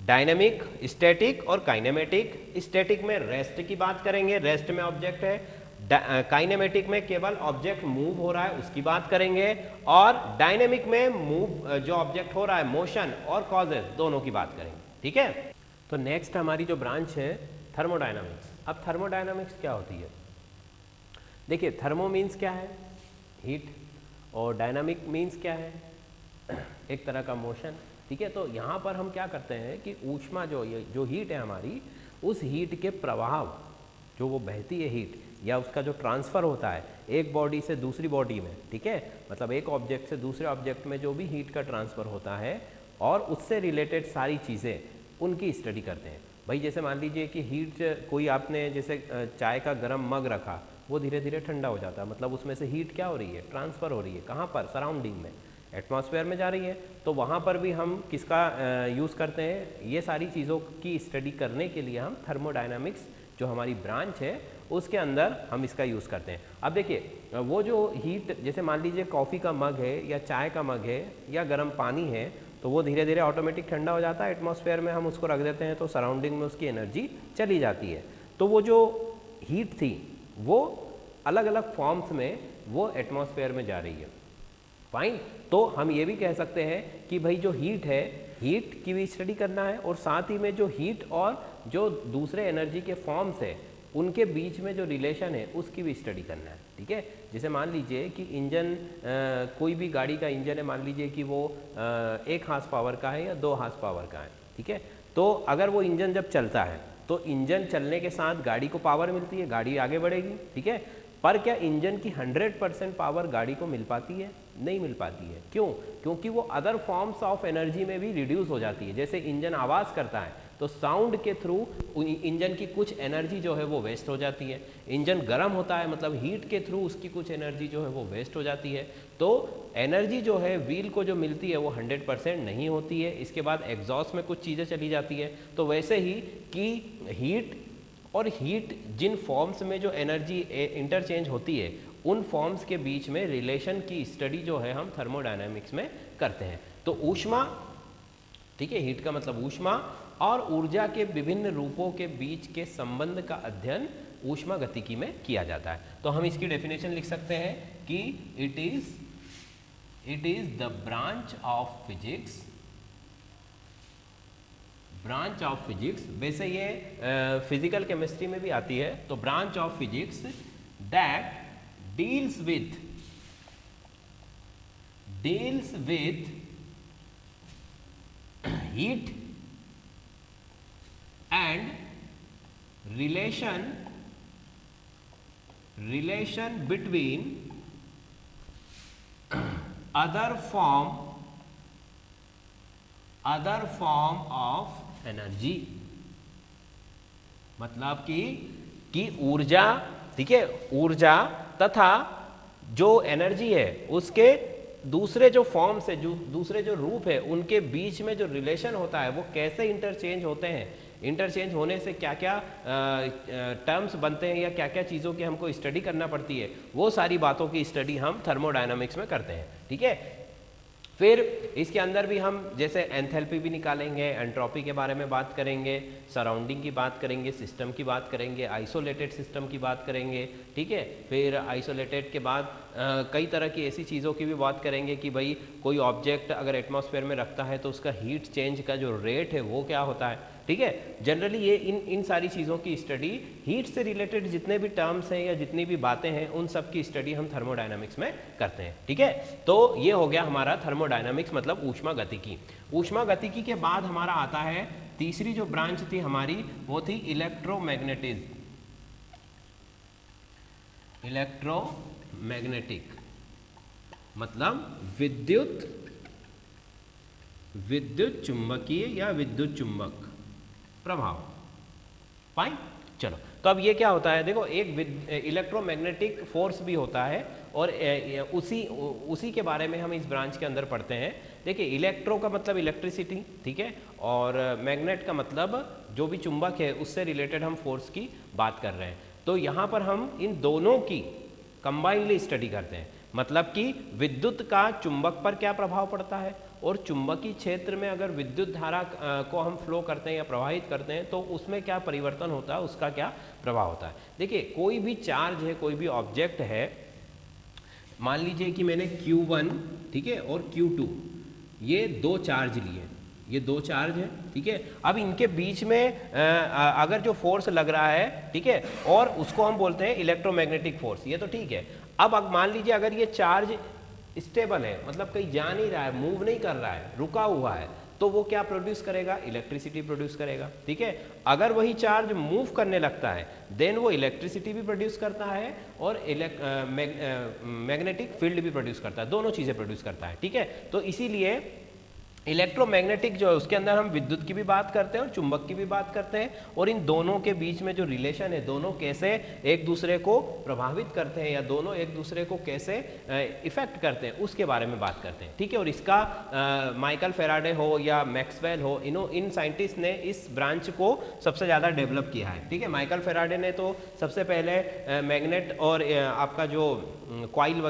डायनेमिक, स्टैटिक और काइनेमेटिक। स्टैटिक में रेस्ट की बात करेंगे, रेस्ट में ऑब्जेक्ट है। काइनेमेटिक में केवल ऑब्जेक्ट मूव हो रहा है उसकी बात करेंगे, और डायनेमिक में मूव जो ऑब्जेक्ट हो रहा है, मोशन और कॉजेस, दोनों की बात करेंगे। ठीक है, तो नेक्स्ट हमारी जो ब्रांच है थर्मोडायनामिक्स। अब थर्मोडायनामिक्स क्या होती है, देखिए थर्मो मीन्स क्या है, हीट, और डायनामिक मीन्स क्या है, एक तरह का मोशन। ठीक है, तो यहाँ पर हम क्या करते हैं कि ऊष्मा जो हीट है हमारी, उस हीट के प्रभाव, जो वो बहती है हीट या उसका जो ट्रांसफ़र होता है एक बॉडी से दूसरी बॉडी में, ठीक है, मतलब एक ऑब्जेक्ट से दूसरे ऑब्जेक्ट में जो भी हीट का ट्रांसफ़र होता है और उससे रिलेटेड सारी चीज़ें, उनकी स्टडी करते हैं। भाई जैसे मान लीजिए कि हीट, कोई आपने जैसे चाय का गर्म मग रखा, वो धीरे धीरे ठंडा हो जाता है, मतलब उसमें से हीट क्या हो रही है, ट्रांसफ़र हो रही है। कहाँ पर, सराउंडिंग में, एटमॉस्फेयर में जा रही है। तो वहाँ पर भी हम किसका यूज़ करते हैं, ये सारी चीज़ों की स्टडी करने के लिए हम थर्मोडायनामिक्स जो हमारी ब्रांच है उसके अंदर हम इसका यूज़ करते हैं। अब देखिए वो जो हीट, जैसे मान लीजिए कॉफ़ी का मग है या चाय का मग है या गर्म पानी है, तो वो धीरे धीरे ऑटोमेटिक ठंडा हो जाता है, एटमॉस्फेयर में हम उसको रख देते हैं तो सराउंडिंग में उसकी एनर्जी चली जाती है। तो वो जो हीट थी वो अलग अलग फॉर्म्स में वो एटमॉस्फेयर में जा रही है। फाइन, तो हम ये भी कह सकते हैं कि भाई जो हीट है, हीट की भी स्टडी करना है, और साथ ही में जो हीट और जो दूसरे एनर्जी के फॉर्म्स है उनके बीच में जो रिलेशन है उसकी भी स्टडी करना है। ठीक है, जैसे मान लीजिए कि इंजन, कोई भी गाड़ी का इंजन है, मान लीजिए कि वो 1 हार्स पावर का है या 2 हार्स पावर का है। ठीक है, तो अगर वो इंजन जब चलता है तो इंजन चलने के साथ गाड़ी को पावर मिलती है, गाड़ी आगे बढ़ेगी। ठीक है, पर क्या इंजन की 100% पावर गाड़ी को मिल पाती है, नहीं मिल पाती है। क्यों, क्योंकि वो अदर फॉर्म्स ऑफ एनर्जी में भी रिड्यूस हो जाती है। जैसे इंजन आवाज़ करता है तो साउंड के थ्रू इंजन की कुछ एनर्जी जो है वो वेस्ट हो जाती है। इंजन गर्म होता है, मतलब हीट के थ्रू उसकी कुछ एनर्जी जो है वो वेस्ट हो जाती है। तो एनर्जी जो है व्हील को जो मिलती है वो 100% नहीं होती है। इसके बाद एग्जॉस्ट में कुछ चीज़ें चली जाती है। तो वैसे ही कि हीट और हीट जिन फॉर्म्स में जो एनर्जी इंटरचेंज होती है, उन फॉर्म्स के बीच में रिलेशन की स्टडी जो है हम थर्मोडायनामिक्स में करते हैं। तो ऊष्मा, ठीक है, हीट का मतलब ऊष्मा, और ऊर्जा के विभिन्न रूपों के बीच के संबंध का अध्ययन ऊष्मा गतिकी में किया जाता है। तो हम इसकी डेफिनेशन लिख सकते हैं कि it is the branch of physics, branch of physics, वैसे ये फिजिकल केमिस्ट्री में भी आती है। तो branch of physics that deals with heat and relation between other form of energy, मतलब कि ऊर्जा, ठीक है, ऊर्जा तथा जो एनर्जी है उसके दूसरे जो फॉर्म्स है, जो दूसरे जो रूप है, उनके बीच में जो रिलेशन होता है वो कैसे इंटरचेंज होते हैं, इंटरचेंज होने से क्या क्या टर्म्स बनते हैं या क्या क्या चीज़ों की हमको स्टडी करना पड़ती है, वो सारी बातों की स्टडी हम थर्मोडायनामिक्स में करते हैं। ठीक है, फिर इसके अंदर भी हम जैसे एंथैल्पी भी निकालेंगे, एंट्रोपी के बारे में बात करेंगे, सराउंडिंग की बात करेंगे, सिस्टम की बात करेंगे, आइसोलेटेड सिस्टम की बात करेंगे, ठीक है। फिर आइसोलेटेड के बाद कई तरह की ऐसी चीज़ों की भी बात करेंगे कि भाई कोई ऑब्जेक्ट अगर एटमॉस्फेयर में रखता है तो उसका हीट चेंज का जो रेट है वो क्या होता है, ठीक है। जनरली ये इन सारी चीज़ों की स्टडी, हीट से रिलेटेड जितने भी टर्म्स हैं या जितनी भी बातें हैं उन सब की स्टडी हम थर्मोडायनामिक्स में करते हैं, ठीक है। तो ये हो गया हमारा थर्मोडायनामिक्स मतलब ऊष्मा गतिकी। ऊष्मा गतिकी के बाद हमारा आता है तीसरी जो ब्रांच थी हमारी, वो थी इलेक्ट्रोमैग्नेटिज्म, इलेक्ट्रोमैग्नेटिक मतलब विद्युत चुंबकीय या विद्युत चुंबक प्रभाव। फाइन, चलो। तो अब ये क्या होता है, देखो एक इलेक्ट्रोमैग्नेटिक फोर्स भी होता है और उसी के बारे में हम इस ब्रांच के अंदर पढ़ते हैं। देखिए इलेक्ट्रो का मतलब इलेक्ट्रिसिटी, ठीक है, और मैग्नेट का मतलब जो भी चुंबक है उससे रिलेटेड हम फोर्स की बात कर रहे हैं। तो यहाँ पर हम इन दोनों की कंबाइनली स्टडी करते हैं, मतलब कि विद्युत का चुंबक पर क्या प्रभाव पड़ता है और चुंबकीय क्षेत्र में अगर विद्युत धारा को हम फ्लो करते हैं या प्रवाहित करते हैं तो उसमें क्या परिवर्तन होता है, उसका क्या प्रभाव होता है। देखिए कोई भी चार्ज है, कोई भी ऑब्जेक्ट है, मान लीजिए कि मैंने Q1, ठीक है, और Q2 ये दो चार्ज लिए, ये दो चार्ज है, ठीक है। अब इनके बीच में अगर जो फोर्स लग रहा है, ठीक है, और उसको हम बोलते हैं इलेक्ट्रोमैग्नेटिक फोर्स, ये तो ठीक है। अब मान लीजिए अगर ये चार्ज स्टेबल है, मतलब कहीं जा नहीं रहा है, मूव नहीं कर रहा है, रुका हुआ है, तो वो क्या प्रोड्यूस करेगा, इलेक्ट्रिसिटी प्रोड्यूस करेगा, ठीक है। अगर वही चार्ज मूव करने लगता है देन वो इलेक्ट्रिसिटी भी प्रोड्यूस करता है और मैग्नेटिक फील्ड भी प्रोड्यूस करता है, दोनों चीजें प्रोड्यूस करता है, ठीक है। तो इसीलिए इलेक्ट्रोमैग्नेटिक जो है उसके अंदर हम विद्युत की भी बात करते हैं और चुंबक की भी बात करते हैं, और इन दोनों के बीच में जो रिलेशन है, दोनों कैसे एक दूसरे को प्रभावित करते हैं या दोनों एक दूसरे को कैसे इफेक्ट करते हैं उसके बारे में बात करते हैं, ठीक है। और इसका माइकल फेराडे हो या मैक्सवेल हो, इन साइंटिस्ट ने इस ब्रांच को सबसे ज़्यादा डेवलप किया है, ठीक है। माइकल फेराडे ने तो सबसे पहले मैग्नेट और आपका जो कॉइल,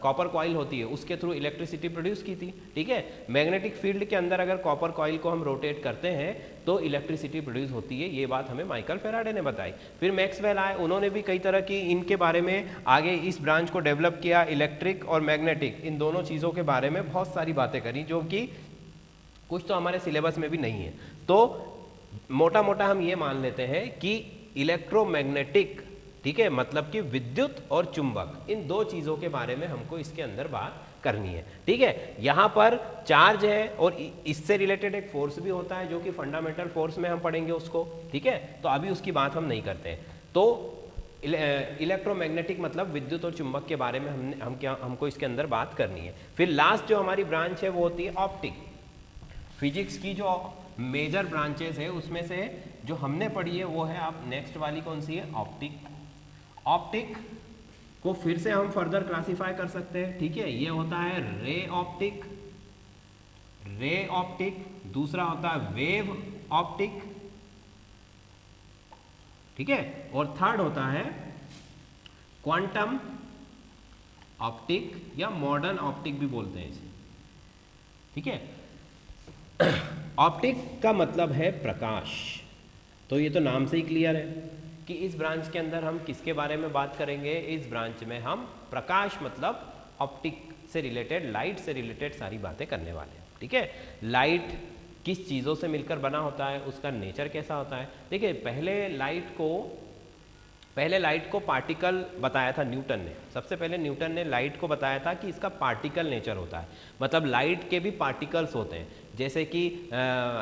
कॉपर कॉइल होती है उसके थ्रू इलेक्ट्रिसिटी प्रोड्यूस की थी, ठीक है। मैग्नेटिक फील्ड के अंदर अगर कॉपर कॉइल को हम रोटेट करते हैं तो इलेक्ट्रिसिटी प्रोड्यूस होती है, ये बात हमें माइकल फेराडे ने बताई। फिर मैक्सवेल आए, उन्होंने भी कई तरह की इनके बारे में आगे इस ब्रांच को डेवलप किया, इलेक्ट्रिक और मैग्नेटिक, इन दोनों चीज़ों के बारे में बहुत सारी बातें करी जो कि कुछ तो हमारे सिलेबस में भी नहीं है। तो मोटा मोटा हम ये मान लेते हैं कि इलेक्ट्रोमैग्नेटिक, ठीक है, मतलब कि विद्युत और चुंबक, इन दो चीज़ों के बारे में हमको इसके अंदर बात करनी है, ठीक है। यहाँ पर चार्ज है और इससे रिलेटेड एक फोर्स भी होता है जो कि फंडामेंटल फोर्स में हम पढ़ेंगे उसको, ठीक है। तो अभी उसकी बात हम नहीं करते हैं। तो इलेक्ट्रोमैग्नेटिक मतलब विद्युत और चुंबक के बारे में हमको इसके अंदर बात करनी है। फिर लास्ट जो हमारी ब्रांच है वो होती है ऑप्टिक। फिजिक्स की जो मेजर ब्रांचेस है उसमें से जो हमने पढ़ी है वो है, आप नेक्स्ट वाली कौन सी है, ऑप्टिक। ऑप्टिक को फिर से हम फर्दर क्लासिफाई कर सकते हैं, ठीक है। ये होता है रे ऑप्टिक, रे ऑप्टिक, दूसरा होता है वेव ऑप्टिक, ठीक है, और थर्ड होता है क्वांटम ऑप्टिक या मॉडर्न ऑप्टिक भी बोलते हैं इसे, ठीक है। ऑप्टिक का मतलब है प्रकाश, तो ये तो नाम से ही क्लियर है कि इस ब्रांच के अंदर हम किसके बारे में बात करेंगे। इस ब्रांच में हम प्रकाश मतलब ऑप्टिक से रिलेटेड, लाइट से रिलेटेड सारी बातें करने वाले हैं, ठीक है। लाइट किस चीज़ों से मिलकर बना होता है, उसका नेचर कैसा होता है। देखिए पहले लाइट को पार्टिकल बताया था न्यूटन ने, सबसे पहले न्यूटन ने लाइट को बताया था कि इसका पार्टिकल नेचर होता है, मतलब लाइट के भी पार्टिकल्स होते हैं। जैसे कि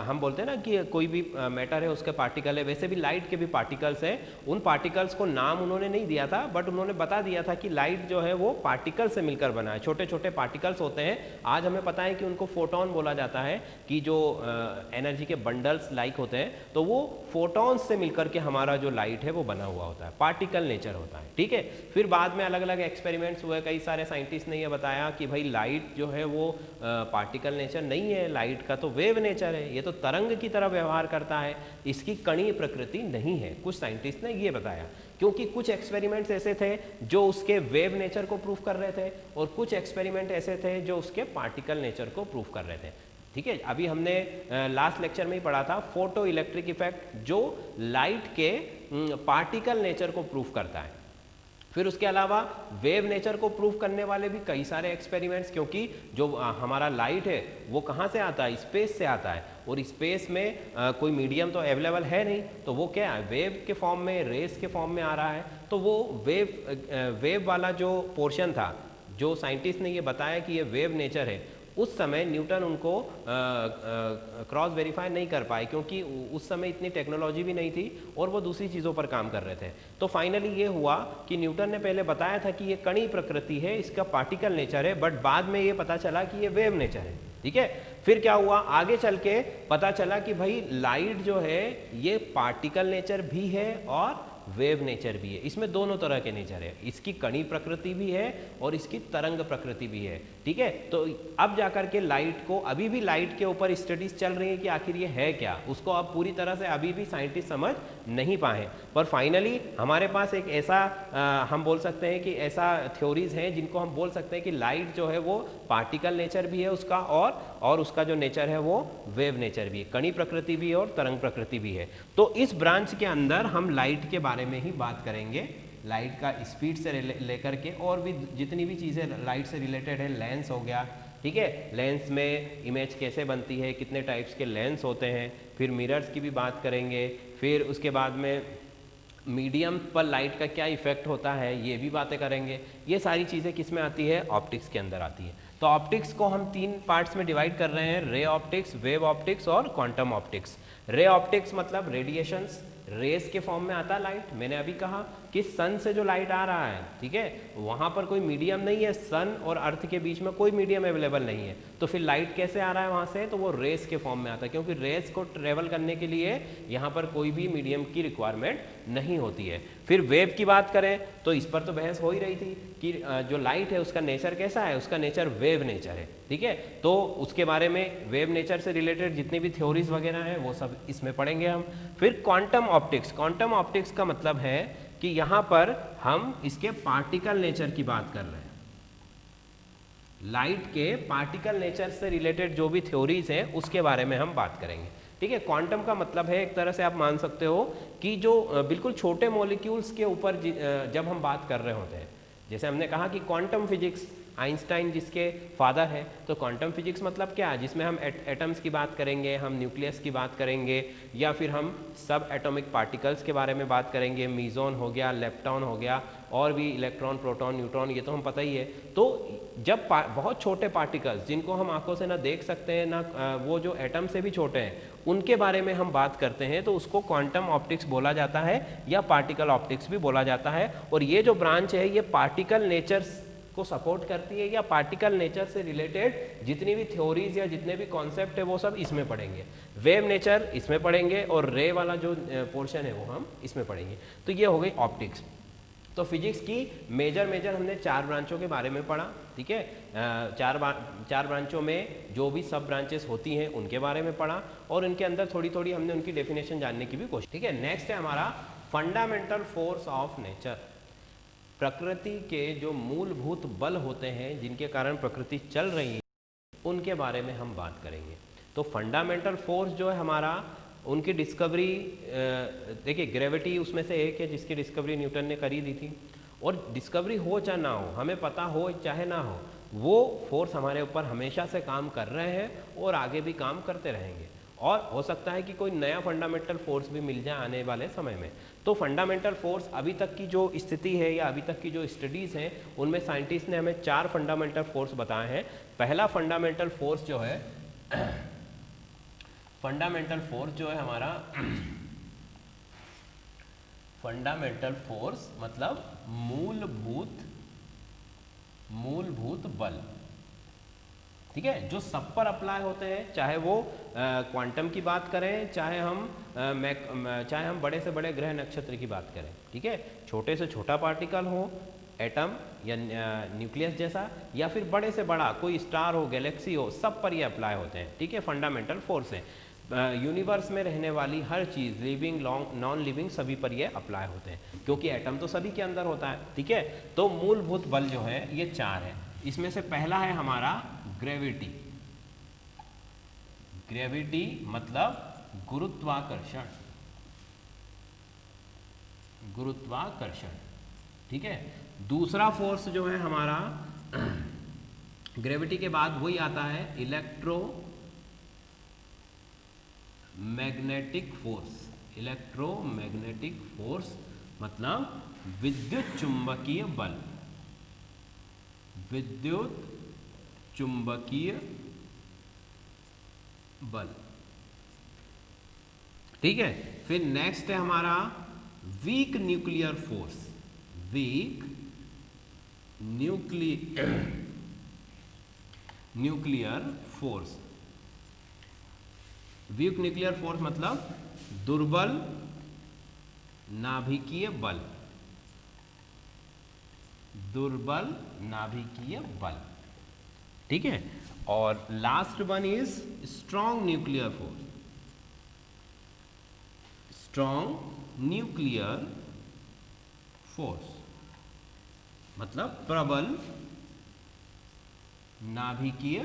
हम बोलते हैं ना कि कोई भी मैटर है उसके पार्टिकल है, वैसे भी लाइट के भी पार्टिकल्स हैं। उन पार्टिकल्स को नाम उन्होंने नहीं दिया था, बट उन्होंने बता दिया था कि लाइट जो है वो पार्टिकल से मिलकर बना है, छोटे छोटे पार्टिकल्स होते हैं। आज हमें पता है कि उनको फोटोन बोला जाता है, कि जो एनर्जी के बंडल्स लाइक होते हैं, तो वो फोटॉन्स से मिलकर के हमारा जो लाइट है वो बना हुआ होता है, पार्टिकल नेचर होता है, ठीक है। फिर बाद में अलग अलग एक्सपेरिमेंट्स हुए, कई सारे साइंटिस्ट ने यह बताया कि भाई लाइट जो है वो पार्टिकल नेचर नहीं है, लाइट लाइट का तो वेव नेचर है, ये तो तरंग की तरह व्यवहार करता है, इसकी कणीय प्रकृति नहीं है। कुछ साइंटिस्ट ने ये बताया, क्योंकि कुछ एक्सपेरिमेंट्स ऐसे थे जो उसके वेव नेचर को प्रूफ कर रहे थे और कुछ एक्सपेरिमेंट ऐसे थे जो उसके पार्टिकल नेचर को प्रूफ कर रहे थे। ठीक है, अभी हमने लास्ट लेक्चर में ही पढ़ा था फोटो इलेक्ट्रिक इफेक्ट, जो लाइट के पार्टिकल नेचर को प्रूफ करता है। फिर उसके अलावा वेव नेचर को प्रूफ करने वाले भी कई सारे एक्सपेरिमेंट्स, क्योंकि जो हमारा लाइट है वो कहाँ से आता है, स्पेस से आता है, और स्पेस में कोई मीडियम तो अवेलेबल है नहीं, तो वो क्या है, वेव के फॉर्म में, रेस के फॉर्म में आ रहा है। तो वो वेव वाला जो पोर्शन था, जो साइंटिस्ट ने ये बताया कि ये वेव नेचर है, उस समय न्यूटन उनको क्रॉस वेरीफाई नहीं कर पाए, क्योंकि उस समय इतनी टेक्नोलॉजी भी नहीं थी और वो दूसरी चीज़ों पर काम कर रहे थे। तो फाइनली ये हुआ कि न्यूटन ने पहले बताया था कि ये कणीय प्रकृति है, इसका पार्टिकल नेचर है, बट बाद में ये पता चला कि ये वेव नेचर है। ठीक है, फिर क्या हुआ, आगे चल के पता चला कि भाई लाइट जो है ये पार्टिकल नेचर भी है और वेव नेचर भी है, इसमें दोनों तरह के नेचर है, इसकी कणीय प्रकृति भी है और इसकी तरंग प्रकृति भी है। ठीक है, तो अब जाकर के लाइट को, अभी भी लाइट के ऊपर स्टडीज चल रही है कि आखिर ये है क्या, उसको अब पूरी तरह से अभी भी साइंटिस्ट समझ नहीं पाए, पर फाइनली हमारे पास एक ऐसा हम बोल सकते हैं कि ऐसा थ्योरीज हैं जिनको हम बोल सकते हैं कि लाइट जो है वो पार्टिकल नेचर भी है उसका, और उसका जो नेचर है वो वेव नेचर भी है, कणीय प्रकृति भी है और तरंग प्रकृति भी है। तो इस ब्रांच के अंदर हम लाइट के बारे में ही बात करेंगे, लाइट का स्पीड से लेकर के और भी जितनी भी चीज़ें लाइट से रिलेटेड है, लेंस हो गया, ठीक है, लेंस में इमेज कैसे बनती है, कितने टाइप्स के लेंस होते हैं, फिर मिरर्स की भी बात करेंगे, फिर उसके बाद में मीडियम पर लाइट का क्या इफेक्ट होता है ये भी बातें करेंगे। ये सारी चीज़ें किस में आती है, ऑप्टिक्स के अंदर आती है। तो ऑप्टिक्स को हम 3 पार्ट्स में डिवाइड कर रहे हैं, रे ऑप्टिक्स, वेव ऑप्टिक्स और क्वांटम ऑप्टिक्स। रे ऑप्टिक्स मतलब रेडिएशंस, रेस के फॉर्म में आता है लाइट। मैंने अभी कहा कि सन से जो लाइट आ रहा है, ठीक है, वहाँ पर कोई मीडियम नहीं है, सन और अर्थ के बीच में कोई मीडियम अवेलेबल नहीं है, तो फिर लाइट कैसे आ रहा है वहाँ से, तो वो रेस के फॉर्म में आता है, क्योंकि रेस को ट्रेवल करने के लिए यहाँ पर कोई भी मीडियम की रिक्वायरमेंट नहीं होती है। फिर वेव की बात करें तो इस पर तो बहस हो ही रही थी कि जो लाइट है उसका नेचर कैसा है, उसका नेचर वेव नेचर है, ठीक है, तो उसके बारे में वेव नेचर से रिलेटेड जितनी भी थ्योरीज वगैरह हैं वो सब इसमें पढ़ेंगे हम। फिर क्वांटम ऑप्टिक्स, क्वांटम ऑप्टिक्स का मतलब है कि यहाँ पर हम इसके पार्टिकल नेचर की बात कर रहे हैं, लाइट के पार्टिकल नेचर से रिलेटेड जो भी थ्योरीज हैं उसके बारे में हम बात करेंगे। ठीक है, क्वांटम का मतलब है एक तरह से आप मान सकते हो कि जो बिल्कुल छोटे मॉलिक्यूल्स के ऊपर जब हम बात कर रहे होते हैं, जैसे हमने कहा कि क्वांटम फिजिक्स, आइंस्टाइन जिसके फादर है, तो क्वांटम फिजिक्स मतलब क्या है, जिसमें हम एटम्स की बात करेंगे, हम न्यूक्लियस की बात करेंगे, या फिर हम सब एटॉमिक पार्टिकल्स के बारे में बात करेंगे, मीजॉन हो गया, लेप्टॉन हो गया, और भी इलेक्ट्रॉन, प्रोटॉन, न्यूट्रॉन, ये तो हम पता ही है। तो जब बहुत छोटे पार्टिकल्स जिनको हम आंखों से ना देख सकते हैं, ना वो जो एटम से भी छोटे हैं, उनके बारे में हम बात करते हैं, तो उसको क्वांटम ऑप्टिक्स बोला जाता है या पार्टिकल ऑप्टिक्स भी बोला जाता है। और ये जो ब्रांच है ये पार्टिकल नेचर को सपोर्ट करती है, या पार्टिकल नेचर से रिलेटेड जितनी भी थ्योरीज या जितने भी कॉन्सेप्ट है वो सब इसमें पढ़ेंगे। वेव नेचर इसमें पढ़ेंगे और रे वाला जो पोर्शन है वो हम इसमें पढ़ेंगे। तो ये हो गई ऑप्टिक्स। तो फिजिक्स की मेजर हमने 4 ब्रांचों के बारे में पढ़ा, ठीक है, 4 ब्रांचों में जो भी सब ब्रांचेस होती हैं उनके बारे में पढ़ा, और उनके अंदर थोड़ी हमने उनकी डेफिनेशन जानने की भी कोशिश। ठीक है, नेक्स्ट है हमारा फंडामेंटल फोर्स ऑफ नेचर। प्रकृति के जो मूलभूत बल होते हैं जिनके कारण प्रकृति चल रही है, उनके बारे में हम बात करेंगे। तो फंडामेंटल फोर्स जो है हमारा, उनकी डिस्कवरी, देखिए ग्रेविटी उसमें से एक है जिसकी डिस्कवरी न्यूटन ने करी दी थी, और डिस्कवरी हो चाहे ना हो, हमें पता हो चाहे ना हो, वो फोर्स हमारे ऊपर हमेशा से काम कर रहे हैं और आगे भी काम करते रहेंगे, और हो सकता है कि कोई नया फंडामेंटल फोर्स भी मिल जाए आने वाले समय में। तो फंडामेंटल फोर्स अभी तक की जो स्थिति है या अभी तक की जो स्टडीज़ हैं उनमें साइंटिस्ट ने हमें 4 फंडामेंटल फोर्स बताए हैं। पहला फंडामेंटल फोर्स जो है फंडामेंटल फोर्स जो है हमारा फंडामेंटल फोर्स मतलब मूलभूत बल, ठीक है, जो सब पर अप्लाई होते हैं, चाहे वो क्वांटम की बात करें, चाहे हम बड़े से बड़े ग्रह नक्षत्र की बात करें, ठीक है, छोटे से छोटा पार्टिकल हो, एटम या न्यूक्लियस जैसा, या फिर बड़े से बड़ा कोई स्टार हो, गैलेक्सी हो, सब पर ये अप्लाई होते हैं। ठीक है, फंडामेंटल फोर्स है। यूनिवर्स में रहने वाली हर चीज़, लिविंग नॉन लिविंग, सभी पर ये अप्लाई होते हैं, क्योंकि एटम तो सभी के अंदर होता है। ठीक है, तो मूलभूत बल जो है ये 4 है। इसमें से पहला है हमारा ग्रेविटी। ग्रेविटी मतलब गुरुत्वाकर्षण। गुरुत्वाकर्षण, ठीक है। दूसरा फोर्स जो है हमारा ग्रेविटी के बाद वही आता है electro magnetic force. Electromagnetic force मतलब विद्युत चुंबकीय बल। विद्युत चुंबकीय बल, ठीक है। फिर नेक्स्ट है हमारा weak nuclear force. Weak nuclear force. Weak nuclear force मतलब दुर्बल नाभिकीय बल। दुर्बल नाभिकीय बल, ठीक है। और last one is strong nuclear force. Strong nuclear force मतलब प्रबल नाभिकीय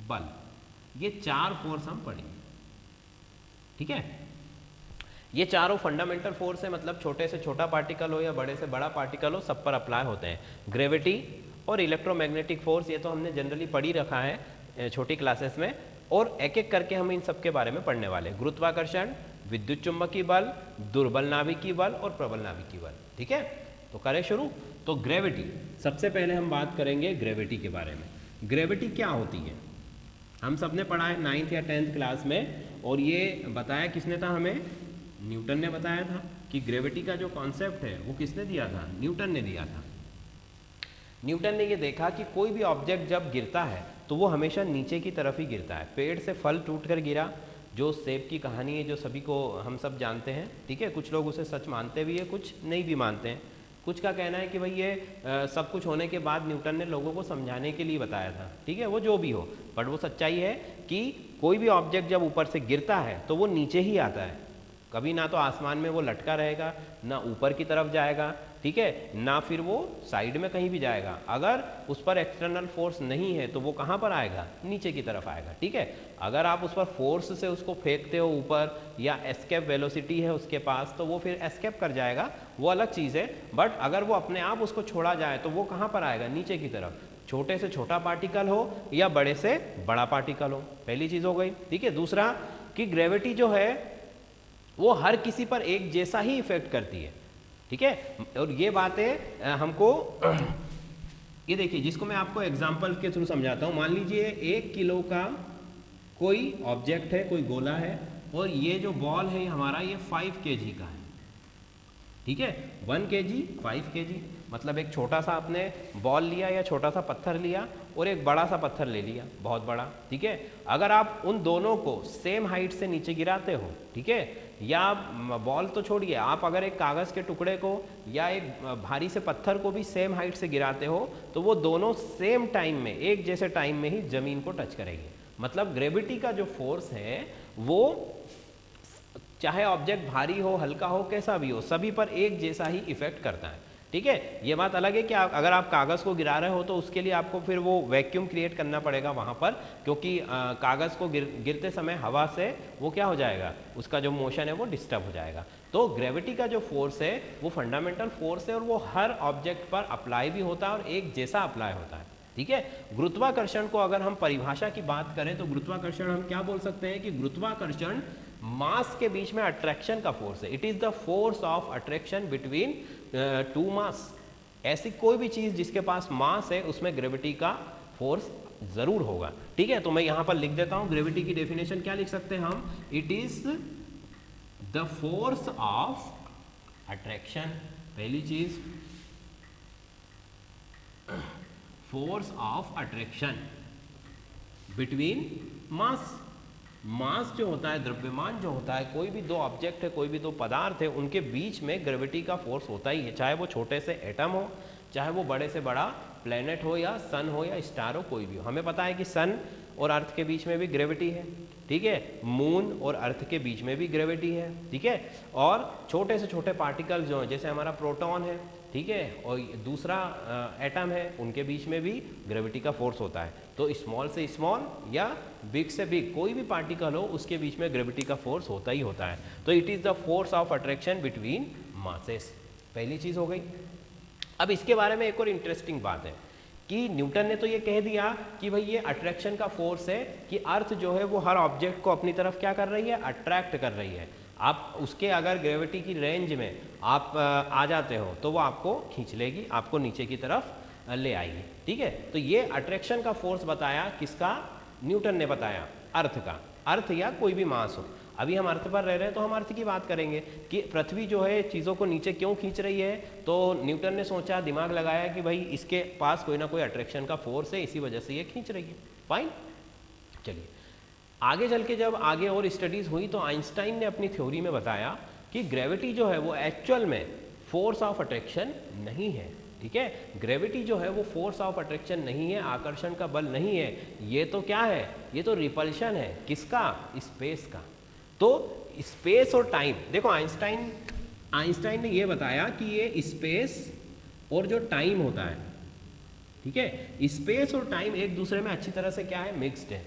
बल। ये 4 फोर्स हम पढ़ेंगे, ठीक है। ये चारों फंडामेंटल फोर्स है, मतलब छोटे से छोटा पार्टिकल हो या बड़े से बड़ा पार्टिकल हो, सब पर अप्लाई होते हैं। ग्रेविटी और इलेक्ट्रोमैग्नेटिक फोर्स ये तो हमने जनरली पढ़ ही रखा है छोटी क्लासेस में, और एक एक करके हम इन सब के बारे में पढ़ने वाले हैं। गुरुत्वाकर्षण, विद्युत चुंबकीय बल, दुर्बल नाभिकीय बल और प्रबल नाभिकीय बल, ठीक है। तो करें शुरू। तो ग्रेविटी, सबसे पहले हम बात करेंगे ग्रेविटी के बारे में। ग्रेविटी क्या होती है? हम सब ने पढ़ा है 9th या 10th क्लास में, और ये बताया किसने था हमें? न्यूटन ने बताया था कि ग्रेविटी का जो कॉन्सेप्ट है वो किसने दिया था? न्यूटन ने दिया था। न्यूटन ने ये देखा कि कोई भी ऑब्जेक्ट जब गिरता है तो वो हमेशा नीचे की तरफ ही गिरता है। पेड़ से फल टूटकर गिरा, जो सेब की कहानी है, जो सभी को हम सब जानते हैं, ठीक है। कुछ लोग उसे सच मानते भी है, कुछ नहीं भी मानते हैं। कुछ का कहना है कि भाई ये सब कुछ होने के बाद न्यूटन ने लोगों को समझाने के लिए बताया था, ठीक है। वो जो भी हो, बट वो सच्चाई है कि कोई भी ऑब्जेक्ट जब ऊपर से गिरता है तो वो नीचे ही आता है। कभी ना तो आसमान में वो लटका रहेगा, ना ऊपर की तरफ जाएगा, ठीक है, ना फिर वो साइड में कहीं भी जाएगा। अगर उस पर एक्सटर्नल फोर्स नहीं है तो वो कहाँ पर आएगा? नीचे की तरफ आएगा, ठीक है। अगर आप उस पर फोर्स से उसको फेंकते हो ऊपर, या एस्केप वेलोसिटी है उसके पास, तो वो फिर एस्केप कर जाएगा, वो अलग चीज़ है। बट अगर वो अपने आप उसको छोड़ा जाए तो वो कहाँ पर आएगा? नीचे की तरफ। छोटे से छोटा पार्टिकल हो या बड़े से बड़ा पार्टिकल हो, पहली चीज़ हो गई, ठीक है। दूसरा कि ग्रेविटी जो है वो हर किसी पर एक जैसा ही इफेक्ट करती है, ठीक है। और ये बातें हमको ये देखिए, जिसको मैं आपको एग्जांपल के थ्रू समझाता हूँ। मान लीजिए 1 किलो का कोई ऑब्जेक्ट है, कोई गोला है, और ये जो बॉल है हमारा, ये 5 kg का है, ठीक है। 1 kg 5 kg, मतलब एक छोटा सा आपने बॉल लिया या छोटा सा पत्थर लिया और एक बड़ा सा पत्थर ले लिया, बहुत बड़ा, ठीक है। अगर आप उन दोनों को सेम हाइट से नीचे गिराते हो, ठीक है, या बॉल तो छोड़िए, आप अगर एक कागज़ के टुकड़े को या एक भारी से पत्थर को भी सेम हाइट से गिराते हो, तो वो दोनों सेम टाइम में, एक जैसे टाइम में ही ज़मीन को टच करेंगे। मतलब ग्रेविटी का जो फोर्स है वो चाहे ऑब्जेक्ट भारी हो, हल्का हो, कैसा भी हो, सभी पर एक जैसा ही इफेक्ट करता है, ठीक है। ये बात अलग है कि अगर आप कागज़ को गिरा रहे हो तो उसके लिए आपको फिर वो वैक्यूम क्रिएट करना पड़ेगा वहाँ पर, क्योंकि कागज़ को गिरते समय हवा से वो क्या हो जाएगा, उसका जो मोशन है वो डिस्टर्ब हो जाएगा। तो ग्रेविटी का जो फोर्स है वो फंडामेंटल फोर्स है, और वो हर ऑब्जेक्ट पर अप्लाई भी होता है और एक जैसा अप्लाई होता है, ठीक है। गुरुत्वाकर्षण को अगर हम परिभाषा की बात करें तो गुरुत्वाकर्षण हम क्या बोल सकते हैं कि गुरुत्वाकर्षण मास के बीच में अट्रैक्शन का फोर्स है। It is the force of attraction between 2 मास। ऐसी कोई भी चीज जिसके पास मास है उसमें ग्रेविटी का फोर्स जरूर होगा, ठीक है। तो मैं यहां पर लिख देता हूं, ग्रेविटी की डेफिनेशन क्या लिख सकते हैं हम? It is the force of attraction, पहली चीज, force of attraction between mass, mass जो होता है, द्रव्यमान जो होता है, कोई भी दो ऑब्जेक्ट है, कोई भी दो पदार्थ है, उनके बीच में ग्रेविटी का फोर्स होता ही है, चाहे वो छोटे से एटम हो, चाहे वो बड़े से बड़ा प्लेनेट हो या सन हो या स्टार हो, कोई भी हो। हमें पता है कि सन और अर्थ के बीच में भी ग्रेविटी है, ठीक है, मून और अर्थ के बीच में भी ग्रेविटी है, ठीक है, और छोटे से छोटे पार्टिकल जो हैं, जैसे हमारा प्रोटॉन है, ठीक है, और दूसरा एटम है, उनके बीच में भी ग्रेविटी का फोर्स होता है। तो स्मॉल से स्मॉल या बिग से बिग कोई भी पार्टिकल हो, उसके बीच में ग्रेविटी का फोर्स होता ही होता है। तो it is the force of attraction between masses, पहली चीज़ हो गई। अब इसके बारे में एक और इंटरेस्टिंग बात है कि न्यूटन ने तो ये कह दिया कि भाई ये अट्रैक्शन का फोर्स है कि अर्थ जो है वो हर ऑब्जेक्ट को अपनी तरफ क्या कर रही है, अट्रैक्ट कर रही है। आप उसके अगर ग्रेविटी की रेंज में आप आ जाते हो तो वो आपको खींच लेगी, आपको नीचे की तरफ ले आएगी, ठीक है। तो ये अट्रैक्शन का फोर्स बताया किसका, न्यूटन ने बताया, अर्थ का। अर्थ या कोई भी मास हो, अभी हम अर्थ पर रह रहे हैं तो हम अर्थ की बात करेंगे कि पृथ्वी जो है चीज़ों को नीचे क्यों खींच रही है। तो न्यूटन ने सोचा, दिमाग लगाया कि भाई इसके पास कोई ना कोई अट्रैक्शन का फोर्स है, इसी वजह से ये खींच रही है। फाइन, चलिए आगे चल के जब आगे और स्टडीज़ हुई तो आइंस्टाइन ने अपनी थ्योरी में बताया कि ग्रेविटी जो है वो एक्चुअल में फोर्स ऑफ अट्रैक्शन नहीं है, ठीक है। ग्रेविटी जो है वो फोर्स ऑफ अट्रैक्शन नहीं है, आकर्षण का बल नहीं है, ये तो क्या है, ये तो रिपल्शन है। किसका, स्पेस का। तो स्पेस और टाइम, देखो आइंस्टाइन ने ये बताया कि ये स्पेस और जो टाइम होता है, ठीक है, स्पेस और टाइम एक दूसरे में अच्छी तरह से क्या है, मिक्स्ड है।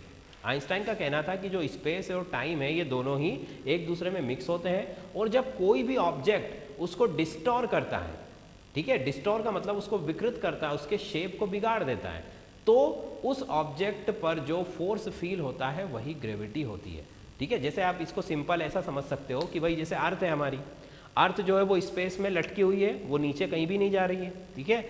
आइंस्टाइन का कहना था कि जो स्पेस और टाइम है ये दोनों ही एक दूसरे में मिक्स होते हैं, और जब कोई भी ऑब्जेक्ट उसको डिस्टॉर्ट करता है, ठीक है, डिस्टॉर्ट का मतलब उसको विकृत करता है, उसके शेप को बिगाड़ देता है, तो उस ऑब्जेक्ट पर जो फोर्स फील होता है वही ग्रेविटी होती है, ठीक है। जैसे आप इसको सिंपल ऐसा समझ सकते हो कि भाई जैसे अर्थ है हमारी, अर्थ जो है वो स्पेस में लटकी हुई है, वो नीचे कहीं भी नहीं जा रही है, ठीक है।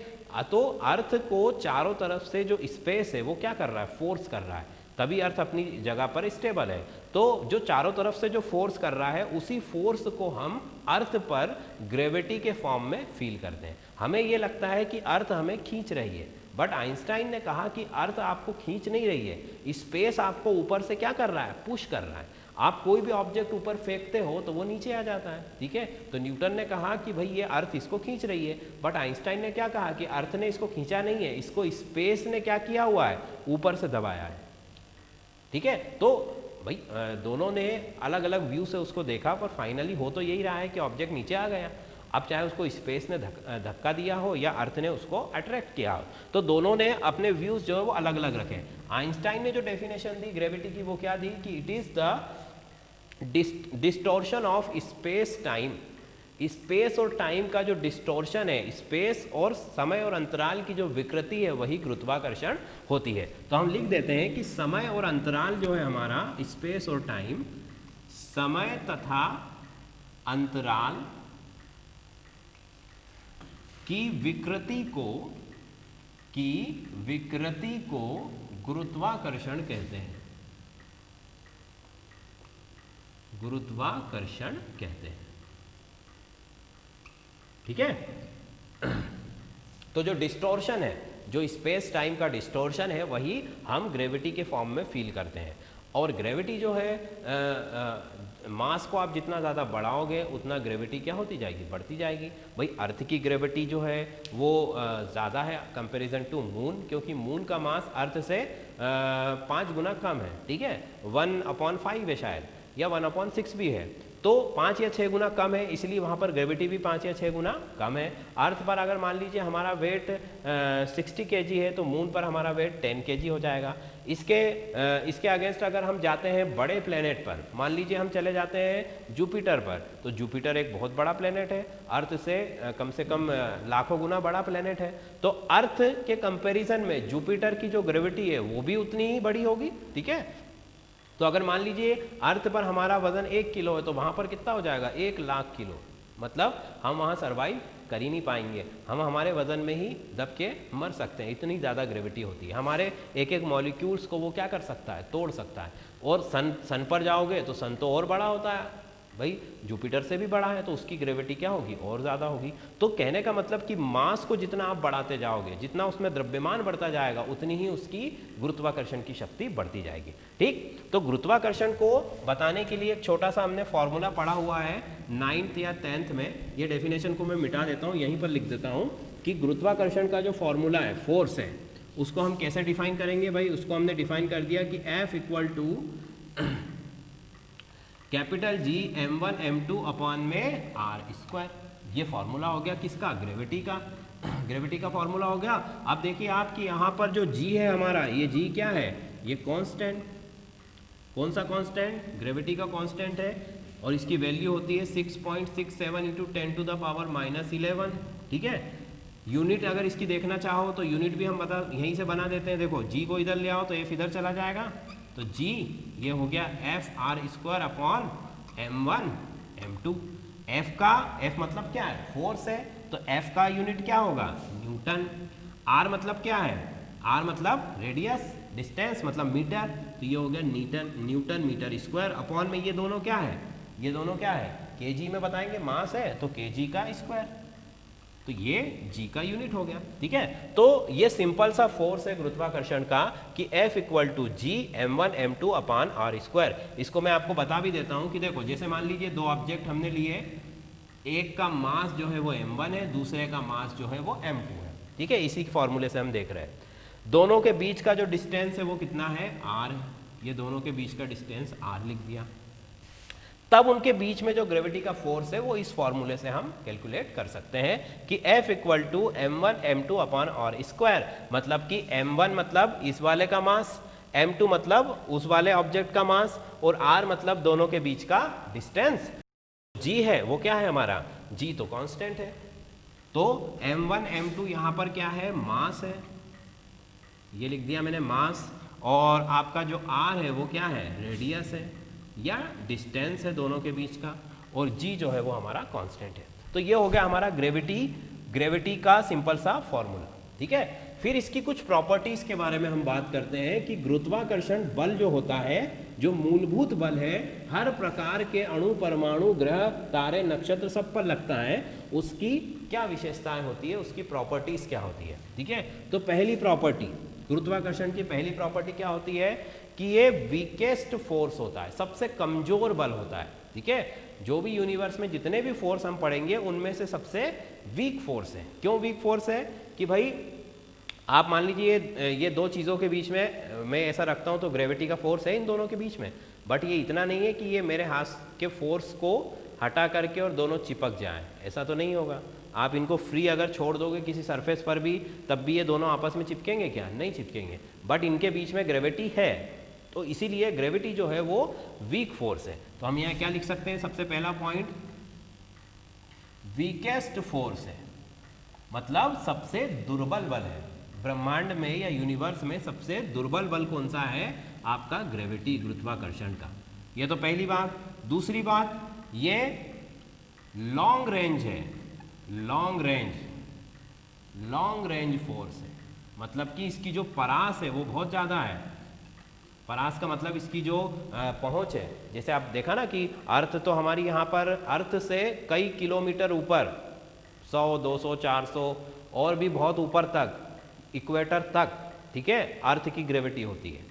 तो अर्थ को चारों तरफ से जो स्पेस है वो क्या कर रहा है, फोर्स कर रहा है, तभी अर्थ अपनी जगह पर स्टेबल है। तो जो चारों तरफ से जो फोर्स कर रहा है, उसी फोर्स को हम अर्थ पर ग्रेविटी के फॉर्म में फील करते हैं। हमें ये लगता है कि अर्थ हमें खींच रही है, बट आइंस्टाइन ने कहा कि अर्थ आपको खींच नहीं रही है, स्पेस आपको ऊपर से क्या कर रहा है, पुश कर रहा है। आप कोई भी ऑब्जेक्ट ऊपर फेंकते हो तो वो नीचे आ जाता है, ठीक है। तो न्यूटन ने कहा कि भाई ये अर्थ इसको खींच रही है, बट आइंस्टाइन ने क्या कहा कि अर्थ ने इसको खींचा नहीं है, इसको स्पेस ने क्या किया हुआ है, ऊपर से दबाया है, ठीक है। तो भाई दोनों ने अलग अलग व्यू से उसको देखा, पर फाइनली हो तो यही रहा है कि ऑब्जेक्ट नीचे आ गया। अब चाहे उसको स्पेस ने धक्का दिया हो या अर्थ ने उसको अट्रैक्ट किया हो, तो दोनों ने अपने व्यूज जो है वो अलग अलग रखे। आइंस्टाइन ने जो डेफिनेशन दी ग्रेविटी की वो क्या दी कि it is the distortion of space time. Space और टाइम का जो डिस्टॉर्शन है, स्पेस और समय और अंतराल की जो विकृति है, वही गुरुत्वाकर्षण होती है। तो हम लिख देते हैं कि समय और अंतराल जो है हमारा, स्पेस और टाइम, समय तथा अंतराल की विकृति को गुरुत्वाकर्षण कहते हैं, गुरुत्वाकर्षण कहते हैं, ठीक है। तो जो डिस्टॉर्शन है, जो स्पेस टाइम का डिस्टॉर्शन है, वही हम ग्रेविटी के फॉर्म में फील करते हैं। और ग्रेविटी जो है मास को आप जितना ज़्यादा बढ़ाओगे उतना ग्रेविटी क्या होती जाएगी, बढ़ती जाएगी। भाई अर्थ की ग्रेविटी जो है वो ज़्यादा है कंपैरिजन टू मून, क्योंकि मून का मास अर्थ से 5 गुना कम है, ठीक है, 1/5 है शायद, या 1/6 भी है। तो 5 या 6 गुना कम है, इसलिए वहाँ पर ग्रेविटी भी 5 या 6 गुना कम है। अर्थ पर अगर मान लीजिए हमारा वेट 60 kg है, तो मून पर हमारा वेट 10 kg हो जाएगा। इसके अगेंस्ट अगर हम जाते हैं बड़े प्लेनेट पर, मान लीजिए हम चले जाते हैं जुपिटर पर, तो जुपिटर एक बहुत बड़ा प्लेनेट है, अर्थ से कम लाखों गुना बड़ा प्लेनेट है। तो अर्थ के कंपैरिजन में जुपिटर की जो ग्रेविटी है वो भी उतनी ही बड़ी होगी, ठीक है। तो अगर मान लीजिए अर्थ पर हमारा वजन 1 किलो है, तो वहाँ पर कितना हो जाएगा, 1 लाख किलो। मतलब हम वहाँ सर्वाइव कर ही नहीं पाएंगे, हम हमारे वजन में ही दब के मर सकते हैं, इतनी ज़्यादा ग्रेविटी होती है। हमारे एक एक मॉलिक्यूल्स को वो क्या कर सकता है, तोड़ सकता है। और सन पर जाओगे तो सन तो और बड़ा होता है, भाई जुपिटर से भी बड़ा है तो उसकी ग्रेविटी क्या होगी, और ज़्यादा होगी। तो कहने का मतलब कि मास को जितना आप बढ़ाते जाओगे, जितना उसमें द्रव्यमान बढ़ता जाएगा, उतनी ही उसकी गुरुत्वाकर्षण की शक्ति बढ़ती जाएगी। ठीक, तो गुरुत्वाकर्षण को बताने के लिए एक छोटा सा हमने फॉर्मूला पढ़ा हुआ है 9th या 10th में। ये डेफिनेशन को मैं मिटा देता हूँ, यहीं पर लिख देता हूँ कि गुरुत्वाकर्षण का जो फॉर्मूला है, फोर्स है, उसको हम कैसे डिफाइन करेंगे भाई। उसको हमने डिफाइन कर दिया कि F equal to capital G m1 m2 upon में r स्क्वायर। ये फॉर्मूला हो गया किसका, ग्रेविटी का। ग्रेविटी का फॉर्मूला हो गया। अब देखिए आपकी यहाँ पर जो G है हमारा, ये G क्या है, ये कांस्टेंट। कौन सा कांस्टेंट, ग्रेविटी का कांस्टेंट है, और इसकी वैल्यू होती है 6.67 इंटू 10 टू द पावर -11। ठीक है, यूनिट अगर इसकी देखना चाहो तो यूनिट भी हम यहीं से बना देते हैं। देखो G को इधर ले आओ तो F इधर चला जाएगा, तो G ये हो गया F r square upon m1 m2। F मतलब क्या है, फोर्स है, तो F का यूनिट क्या होगा, न्यूटन। R मतलब क्या है, R मतलब रेडियस, डिस्टेंस मतलब मीटर, तो ये हो गया न्यूटन मीटर स्क्वायर अपॉन में ये दोनों क्या है, ये दोनों क्या है, केजी में बताएंगे, मास है तो केजी का स्क्वायर, तो ये G का यूनिट हो गया। ठीक है, तो ये सिंपल सा फोर्स है गुरुत्वाकर्षण का कि F equal to G m1 m2 upon r square. इसको मैं आपको बता भी देता हूं कि देखो, जैसे मान लीजिए दो ऑब्जेक्ट हमने लिए, एक का मास जो है वो m1 है, दूसरे का मास जो है वो m2 है। ठीक है, इसी फॉर्मूले से हम देख रहे हैं। दोनों के बीच का जो डिस्टेंस है वो कितना है, r। ये दोनों के बीच का डिस्टेंस r लिख दिया। तब उनके बीच में जो ग्रेविटी का फोर्स है वो इस फॉर्मूले से हम कैलकुलेट कर सकते हैं कि F equal to m1 m2 upon r square. मतलब कि m1 मतलब इस वाले का मास, m2 मतलब उस वाले ऑब्जेक्ट का मास, और r मतलब दोनों के बीच का डिस्टेंस। G है वो क्या है हमारा, G तो कांस्टेंट है, तो m1 m2 यहाँ पर क्या है, मास है, ये लिख दिया मैंने मास, और आपका जो r है वो क्या है, रेडियस है या डिस्टेंस है दोनों के बीच का, और G जो है वो हमारा कांस्टेंट है। तो ये हो गया हमारा ग्रेविटी का सिंपल सा फॉर्मूला। ठीक है, फिर इसकी कुछ प्रॉपर्टीज के बारे में हम बात करते हैं कि गुरुत्वाकर्षण बल जो होता है, जो मूलभूत बल है, हर प्रकार के अणु, परमाणु, ग्रह, तारे, नक्षत्र सब पर लगता है, उसकी क्या विशेषताएं होती है, उसकी प्रॉपर्टीज क्या होती है। ठीक है, तो पहली प्रॉपर्टी, गुरुत्वाकर्षण की पहली प्रॉपर्टी क्या होती है कि ये वीकेस्ट फोर्स होता है, सबसे कमजोर बल होता है। ठीक है, जो भी यूनिवर्स में जितने भी फोर्स हम पढ़ेंगे उनमें से सबसे वीक फोर्स है। क्यों वीक फोर्स है कि भाई आप मान लीजिए ये दो चीज़ों के बीच में मैं ऐसा रखता हूं तो ग्रेविटी का फोर्स है इन दोनों के बीच में, बट ये इतना नहीं है कि ये मेरे हाथ के फोर्स को हटा करके और दोनों चिपक जाएं, ऐसा तो नहीं होगा। आप इनको फ्री अगर छोड़ दोगे किसी सरफेस पर भी, तब भी ये दोनों आपस में चिपकेंगे क्या, नहीं चिपकेंगे, बट इनके बीच में ग्रेविटी है, तो इसीलिए ग्रेविटी जो है वो वीक फोर्स है। तो हम यहाँ क्या लिख सकते हैं, सबसे पहला पॉइंट वीकेस्ट फोर्स है, मतलब सबसे दुर्बल बल है ब्रह्मांड में या यूनिवर्स में। सबसे दुर्बल बल कौन सा है, आपका ग्रेविटी, गुरुत्वाकर्षण का। ये तो पहली बात। दूसरी बात, ये लॉन्ग रेंज है, लॉन्ग रेंज फोर्स है, मतलब कि इसकी जो परास है वो बहुत ज़्यादा है। परास का मतलब इसकी जो पहुंच है, जैसे आप देखा ना कि अर्थ तो हमारी यहाँ पर अर्थ से कई किलोमीटर ऊपर, 100, 200, 400 और भी बहुत ऊपर तक, इक्वेटर तक, ठीक है, अर्थ की ग्रेविटी होती है।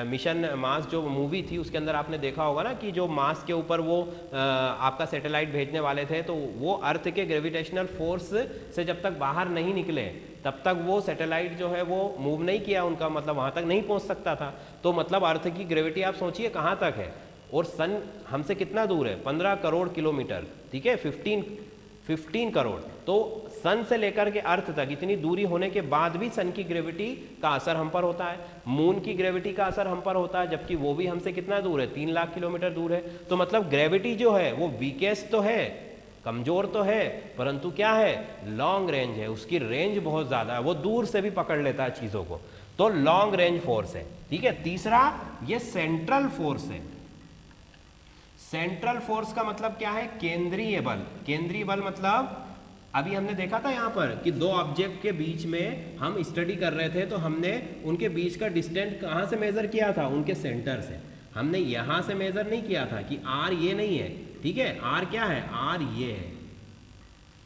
मिशन मार्स जो मूवी थी उसके अंदर आपने देखा होगा ना कि जो मार्स के ऊपर वो आपका सैटेलाइट भेजने वाले थे, तो वो अर्थ के ग्रेविटेशनल फोर्स से जब तक बाहर नहीं निकले तब तक वो सैटेलाइट जो है वो मूव नहीं किया, उनका मतलब वहाँ तक नहीं पहुँच सकता था। तो मतलब अर्थ की ग्रेविटी आप सोचिए कहाँ तक है, और सन हमसे कितना दूर है, 15 करोड़ किलोमीटर, ठीक है, 15 करोड़। तो सन से लेकर के अर्थ तक इतनी दूरी होने के बाद भी सन की ग्रेविटी का असर हम पर होता है, मून की ग्रेविटी का असर हम पर होता है, जबकि वो भी हमसे कितना दूर है, 3 लाख किलोमीटर दूर है। तो मतलब ग्रेविटी जो है वो वीकेस्ट तो है, कमजोर तो है, परंतु क्या है, लॉन्ग रेंज है, उसकी रेंज बहुत ज्यादा है, वो दूर से भी पकड़ लेता है चीजों को, तो लॉन्ग रेंज फोर्स है। ठीक है, तीसरा ये सेंट्रल फोर्स है। सेंट्रल फोर्स का मतलब क्या है, केंद्रीय बल। केंद्रीय बल मतलब अभी हमने देखा था यहाँ पर कि दो ऑब्जेक्ट के बीच में हम स्टडी कर रहे थे, तो हमने उनके बीच का डिस्टेंस कहाँ से मेजर किया था, उनके सेंटर से। हमने यहां से मेजर नहीं किया था कि आर ये नहीं है, ठीक है, आर क्या है, आर ये है।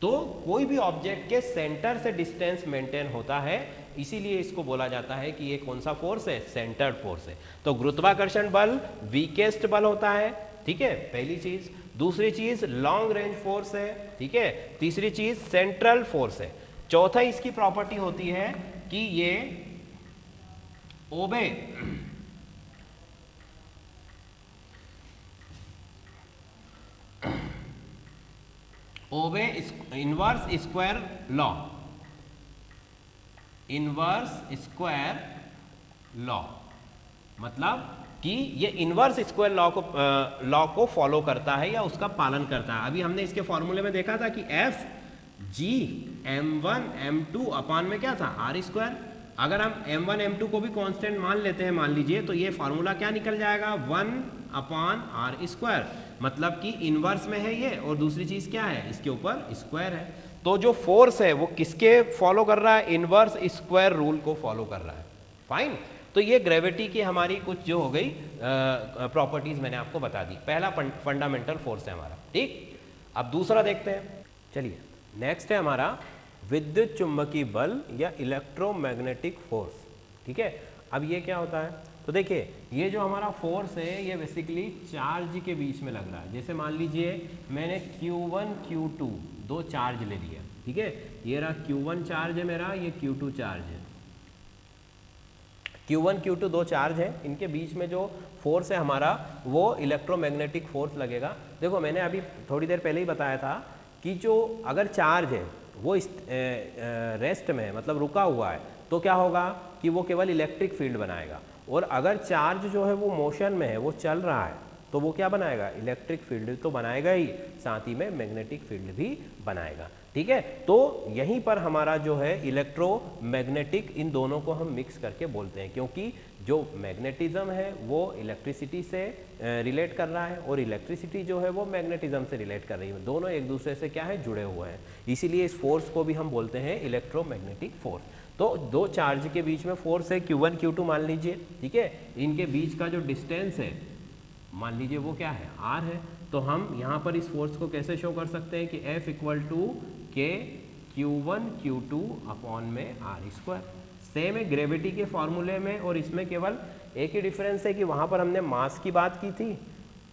तो कोई भी ऑब्जेक्ट के सेंटर से डिस्टेंस मेंटेन होता है, इसीलिए इसको बोला जाता है कि ये कौन सा फोर्स है, सेंटर्ड फोर्स है। तो गुरुत्वाकर्षण बल वीकेस्ट बल होता है, ठीक है, पहली चीज। दूसरी चीज लॉन्ग रेंज फोर्स है, ठीक है। तीसरी चीज सेंट्रल फोर्स है। चौथा इसकी प्रॉपर्टी होती है कि ये obey inverse square law, inverse square law, मतलब कि ये इनवर्स स्क्वायर लॉ को फॉलो करता है या उसका पालन करता है। अभी हमने इसके फॉर्मूले में देखा था कि एफ जी m1 m2 अपान में क्या था, आर स्क्वायर। अगर हम m1 m2 को भी कांस्टेंट मान लेते हैं, मान लीजिए, तो ये फॉर्मूला क्या निकल जाएगा, 1 अपान आर स्क्वायर, मतलब कि इनवर्स में है ये, और दूसरी चीज क्या है, इसके ऊपर स्क्वायर है। तो जो फोर्स है वो किसके फॉलो कर रहा है, इनवर्स स्क्वायर रूल को फॉलो कर रहा है। फाइन। तो ये ग्रेविटी की हमारी कुछ जो हो गई प्रॉपर्टीज मैंने आपको बता दी। पहला फंडामेंटल फोर्स है हमारा, ठीक। अब दूसरा देखते हैं, चलिए। नेक्स्ट है हमारा विद्युत चुंबकीय बल या इलेक्ट्रोमैग्नेटिक फोर्स, ठीक है। अब ये क्या होता है, तो देखिए ये जो हमारा फोर्स है ये बेसिकली चार्ज के बीच में लग रहा है। जैसे मान लीजिए मैंने Q1 Q2 दो चार्ज ले लिया, ठीक है, ये रहा Q1 चार्ज है मेरा, ये Q2 चार्ज है। Q1 Q2 दो चार्ज है, इनके बीच में जो फोर्स है हमारा वो इलेक्ट्रोमैग्नेटिक फोर्स लगेगा। देखो मैंने अभी थोड़ी देर पहले ही बताया था कि जो अगर चार्ज है वो इस रेस्ट में है, मतलब रुका हुआ है, तो क्या होगा कि वो केवल इलेक्ट्रिक फील्ड बनाएगा। और अगर चार्ज जो है वो मोशन में है, वो चल रहा है, तो वो क्या बनाएगा, इलेक्ट्रिक फील्ड तो बनाएगा ही, साथ ही में मैग्नेटिक फील्ड भी बनाएगा, ठीक है। तो यहीं पर हमारा जो है इलेक्ट्रोमैग्नेटिक, इन दोनों को हम मिक्स करके बोलते हैं, क्योंकि जो मैग्नेटिज्म है वो इलेक्ट्रिसिटी से रिलेट कर रहा है और इलेक्ट्रिसिटी जो है वो मैग्नेटिज्म से रिलेट कर रही है। दोनों एक दूसरे से क्या है, जुड़े हुए हैं। इसीलिए इस फोर्स को भी हम बोलते हैं इलेक्ट्रोमैग्नेटिक फोर्स। तो दो चार्ज के बीच में फोर्स है Q1 Q2 मान लीजिए, ठीक है। इनके बीच का जो डिस्टेंस है मान लीजिए वो क्या है, R है। तो हम यहाँ पर इस फोर्स को कैसे शो कर सकते हैं कि F इक्वल टू के Q1 Q2 अपॉन में R स्क्वायर। सेम है ग्रेविटी के फॉर्मूले में, और इसमें केवल एक ही डिफरेंस है कि वहाँ पर हमने मास की बात की थी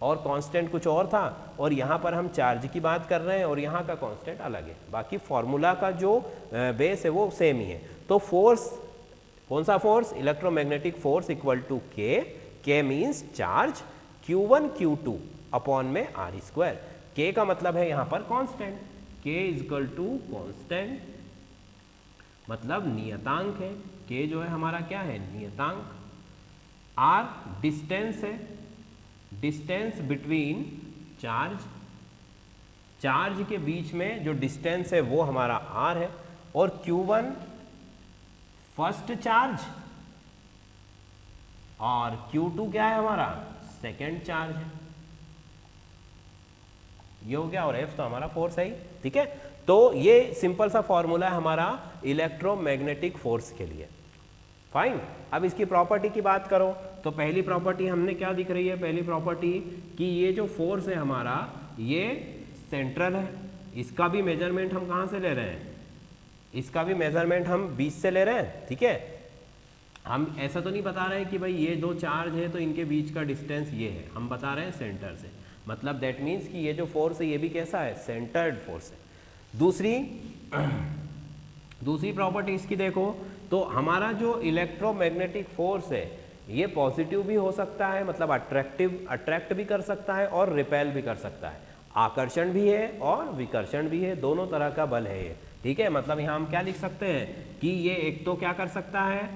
और कांस्टेंट कुछ और था, और यहाँ पर हम चार्ज की बात कर रहे हैं और यहाँ का कांस्टेंट अलग है। बाकी फॉर्मूला का जो बेस है वो सेम ही है। तो फोर्स, कौन सा force, electromagnetic force equal to K means charge, Q1 Q2 upon में R स्क्वायर। के का मतलब है यहाँ पर कांस्टेंट, के इक्वल टू कांस्टेंट, मतलब नियतांक है। के जो है हमारा क्या है, नियतांक। R डिस्टेंस है, डिस्टेंस बिटवीन चार्ज, चार्ज के बीच में जो डिस्टेंस है वो हमारा R है। और Q1 फर्स्ट चार्ज और Q2 क्या है हमारा, सेकेंड चार्ज है। ये हो गया, और F तो हमारा फोर्स है ही, ठीक है। तो ये सिंपल सा फॉर्मूला है हमारा इलेक्ट्रोमैग्नेटिक फोर्स के लिए। फाइन। अब इसकी प्रॉपर्टी की बात करो तो पहली प्रॉपर्टी हमने क्या दिख रही है, पहली प्रॉपर्टी कि ये जो फोर्स है हमारा ये सेंट्रल है। इसका भी मेजरमेंट हम कहाँ से ले रहे हैं, इसका भी मेजरमेंट हम 20 से ले रहे हैं, ठीक है। हम ऐसा तो नहीं बता रहे हैं कि भाई ये दो चार्ज है तो इनके बीच का डिस्टेंस ये है, हम बता रहे हैं सेंटर से। मतलब दैट मीन्स कि ये जो फोर्स है ये भी कैसा है, सेंटर्ड फोर्स है। दूसरी प्रॉपर्टी इसकी देखो तो हमारा जो इलेक्ट्रोमैग्नेटिक फोर्स है ये पॉजिटिव भी हो सकता है, मतलब अट्रैक्ट भी कर सकता है और रिपेल भी कर सकता है। आकर्षण भी है और विकर्षण भी है, दोनों तरह का बल है ये, ठीक है। मतलब यहाँ हम क्या लिख सकते हैं कि ये एक तो क्या कर सकता है,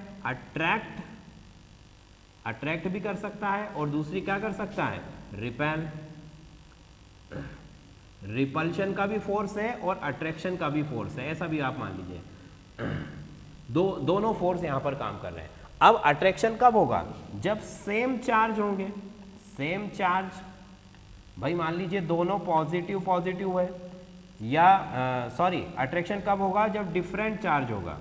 अट्रैक्ट भी कर सकता है, और दूसरी क्या कर सकता है, रिपेल। रिपल्शन का भी फोर्स है और अट्रैक्शन का भी फोर्स है, ऐसा भी आप मान लीजिए। दोनों फोर्स यहाँ पर काम कर रहे हैं। अब अट्रैक्शन कब होगा, जब सेम चार्ज होंगे, सेम चार्ज, भाई मान लीजिए दोनों पॉजिटिव पॉजिटिव है, या सॉरी अट्रैक्शन कब होगा, जब डिफरेंट चार्ज होगा।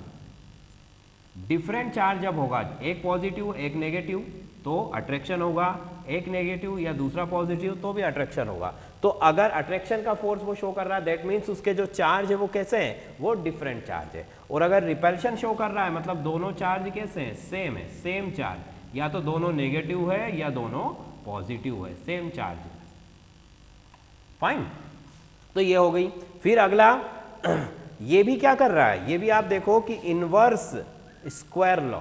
डिफरेंट चार्ज जब होगा, एक पॉजिटिव एक नेगेटिव, तो अट्रैक्शन होगा। एक नेगेटिव या दूसरा पॉजिटिव, तो भी अट्रैक्शन होगा। तो अगर अट्रैक्शन का फोर्स वो शो कर रहा है, दैट मीन्स उसके जो चार्ज है वो कैसे हैं, वो डिफरेंट चार्ज है। और अगर रिपल्शन शो कर रहा है, मतलब दोनों चार्ज कैसे हैं, सेम है, सेम चार्ज, या तो दोनों नेगेटिव है या दोनों पॉजिटिव है, सेम चार्ज है। फाइन, तो ये हो गई। फिर अगला ये भी क्या कर रहा है, ये भी आप देखो कि इनवर्स स्क्वायर लॉ,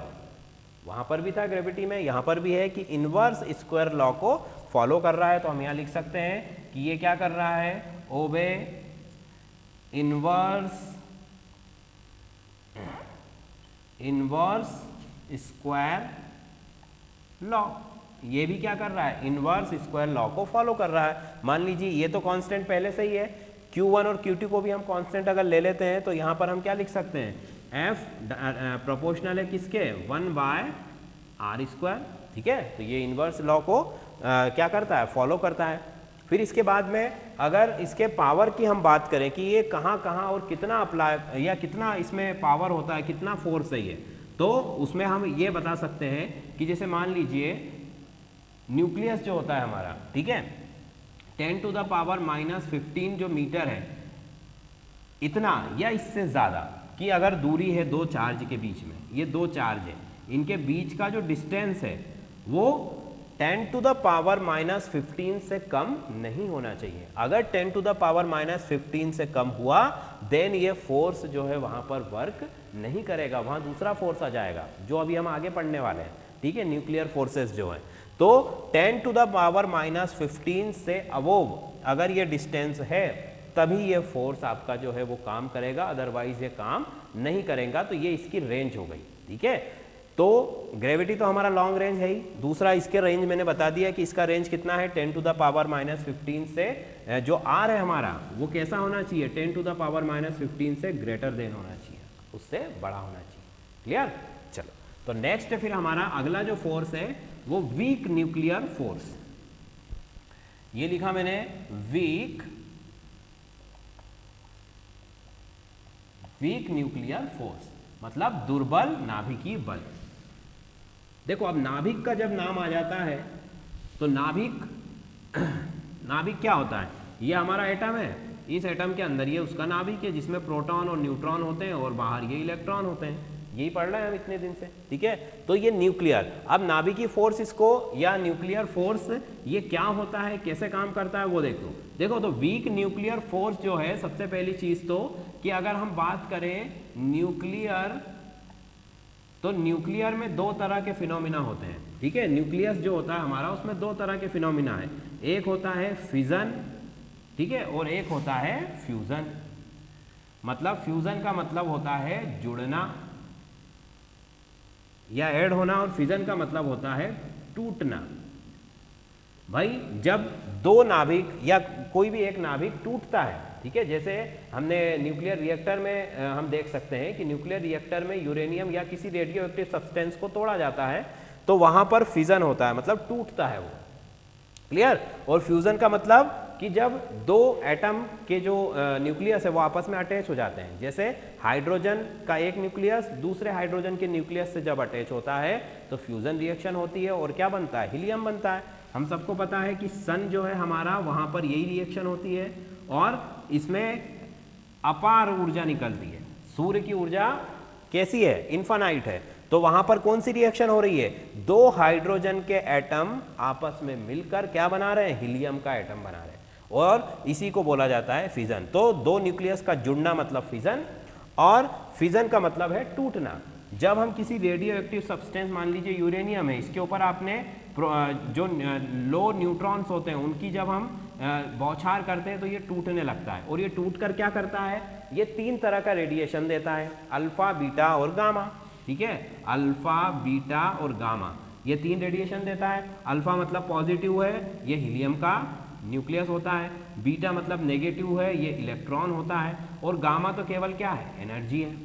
वहां पर भी था ग्रेविटी में, यहां पर भी है कि इनवर्स स्क्वायर लॉ को फॉलो कर रहा है। तो हम यहां लिख सकते हैं कि ये क्या कर रहा है, ओबे इनवर्स स्क्वायर लॉ। ये भी क्या कर रहा है, इनवर्स स्क्वायर लॉ को फॉलो कर रहा है। मान लीजिए ये तो कांस्टेंट पहले से ही है, Q1 और Q2 को भी हम कांस्टेंट अगर ले लेते हैं, तो यहां पर हम क्या लिख सकते हैं, F प्रोपोर्शनल है किसके, 1/r²। ठीक है, तो ये इनवर्स लॉ को क्या करता है, फॉलो करता है। फिर इसके बाद में अगर इसके पावर की हम बात करें कि ये कहाँ कहाँ और कितना अप्लाई या कितना इसमें पावर होता है, कितना फोर्स है ये, तो उसमें हम ये बता सकते हैं कि जैसे मान लीजिए न्यूक्लियस जो होता है हमारा, ठीक है, 10⁻⁻15 जो मीटर है, इतना या इससे ज़्यादा कि अगर दूरी है दो चार्ज के बीच में, ये दो चार्ज है, इनके बीच का जो डिस्टेंस है वो 10⁻⁻15 से कम नहीं होना चाहिए। अगर 10⁻⁻15 से कम हुआ, देन ये फोर्स जो है वहां पर वर्क नहीं करेगा, वहां दूसरा फोर्स आ जाएगा जो अभी हम आगे पढ़ने वाले हैं। ठीक है, न्यूक्लियर फोर्सेस जो है, तो 10⁻⁻15 से अबोव अगर ये डिस्टेंस है, तभी ये फोर्स आपका जो है वो काम करेगा, अदरवाइज ये काम नहीं करेगा। तो ये इसकी रेंज हो गई। ठीक है, तो ग्रेविटी तो हमारा लॉन्ग रेंज है ही। दूसरा इसके रेंज मैंने बता दिया कि इसका रेंज कितना है, 10⁻⁻15 से जो आर है हमारा वो कैसा होना चाहिए, 10⁻⁻15 से ग्रेटर देन होना चाहिए, उससे बड़ा होना चाहिए। क्लियर, चलो तो नेक्स्ट फिर हमारा अगला जो फोर्स है वो वीक न्यूक्लियर फोर्स। ये लिखा मैंने वीक न्यूक्लियर फोर्स, मतलब दुर्बल नाभिकीय बल। देखो अब नाभिक का जब नाम आ जाता है तो नाभिक क्या होता है, ये हमारा एटम है, इस एटम के अंदर ये उसका नाभिक है जिसमें प्रोटॉन और न्यूट्रॉन होते हैं और बाहर ये इलेक्ट्रॉन होते हैं। यही पढ़ रहे हैं हम इतने दिन से। ठीक है, तो ये न्यूक्लियर, अब नाभिकीय फोर्स इसको या न्यूक्लियर फोर्स ये क्या होता है, कैसे काम करता है वो देखो तो वीक न्यूक्लियर फोर्स जो है, सबसे पहली चीज तो कि अगर हम बात करें न्यूक्लियर, तो न्यूक्लियर में दो तरह के फिनोमिना होते हैं। ठीक है, न्यूक्लियस जो होता है हमारा उसमें दो तरह के फिनोमिना है, एक होता है फिजन, ठीक है, और एक होता है फ्यूजन। मतलब फ्यूजन का मतलब होता है जुड़ना या ऐड होना, और फिजन का मतलब होता है टूटना। भाई जब दो नाभिक या कोई भी एक नाभिक टूटता है, ठीक है, जैसे हमने न्यूक्लियर रिएक्टर में हम देख सकते हैं कि न्यूक्लियर रिएक्टर में यूरेनियम या किसी रेडियो एक्टिव सब्सटेंस को तोड़ा जाता है, तो वहां पर फिजन होता है, मतलब टूटता है वो। क्लियर, और फ्यूजन का मतलब कि जब दो एटम के जो न्यूक्लियस है वो आपस में अटैच हो जाते हैं, जैसे हाइड्रोजन का एक न्यूक्लियस दूसरे हाइड्रोजन के न्यूक्लियस से जब अटैच होता है तो फ्यूजन रिएक्शन होती है और क्या बनता है, हीलियम बनता है। हम सबको पता है कि सन जो है हमारा, वहां पर यही रिएक्शन होती है और इसमें अपार ऊर्जा निकलती है। सूर्य की ऊर्जा कैसी है, इनफाइनाइट है, तो वहां पर कौन सी रिएक्शन हो रही है, दो हाइड्रोजन के एटम आपस में मिलकर क्या बना रहे हैं, हीलियम का एटम बना रहे हैं, और इसी को बोला जाता है फिजन। तो दो न्यूक्लियस का जुड़ना मतलब फिजन, और फिजन का मतलब है टूटना। जब हम किसी रेडियो एक्टिव सब्सटेंस, मान लीजिए यूरेनियम है, इसके ऊपर आपने जो लो न्यूट्रॉन्स होते हैं उनकी जब हम बौछार करते हैं तो ये टूटने लगता है, और ये टूट कर क्या करता है, ये तीन तरह का रेडिएशन देता है, अल्फा, बीटा और गामा। ठीक है, अल्फा, बीटा और गामा, ये तीन रेडिएशन देता है। अल्फा मतलब पॉजिटिव है, ये हीलियम का न्यूक्लियस होता है, बीटा मतलब नेगेटिव है, ये इलेक्ट्रॉन होता है, और गामा तो केवल क्या है, एनर्जी है।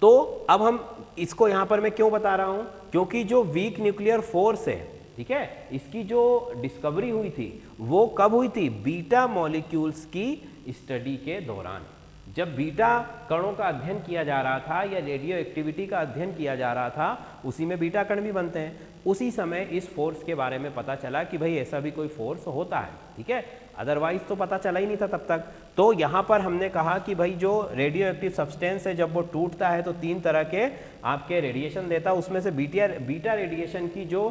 तो अब हम इसको यहां पर मैं क्यों बता रहा हूं, क्योंकि जो वीक न्यूक्लियर फोर्स है, ठीक है, इसकी जो डिस्कवरी हुई थी वो कब हुई थी, बीटा मॉलिक्यूल्स की स्टडी के दौरान। जब बीटा कणों का अध्ययन किया जा रहा था या रेडियो एक्टिविटी का अध्ययन किया जा रहा था, उसी में बीटा कण भी बनते हैं। उसी समय इस फोर्स के बारे में पता चला कि भाई ऐसा भी कोई फोर्स होता है, ठीक है, अदरवाइज तो पता चला ही नहीं था तब तक। तो यहाँ पर हमने कहा कि भाई जो रेडियो एक्टिव सब्सटेंस है जब वो टूटता है तो 3 तरह के आपके रेडिएशन देता है, उसमें से बीटा रेडिएशन की जो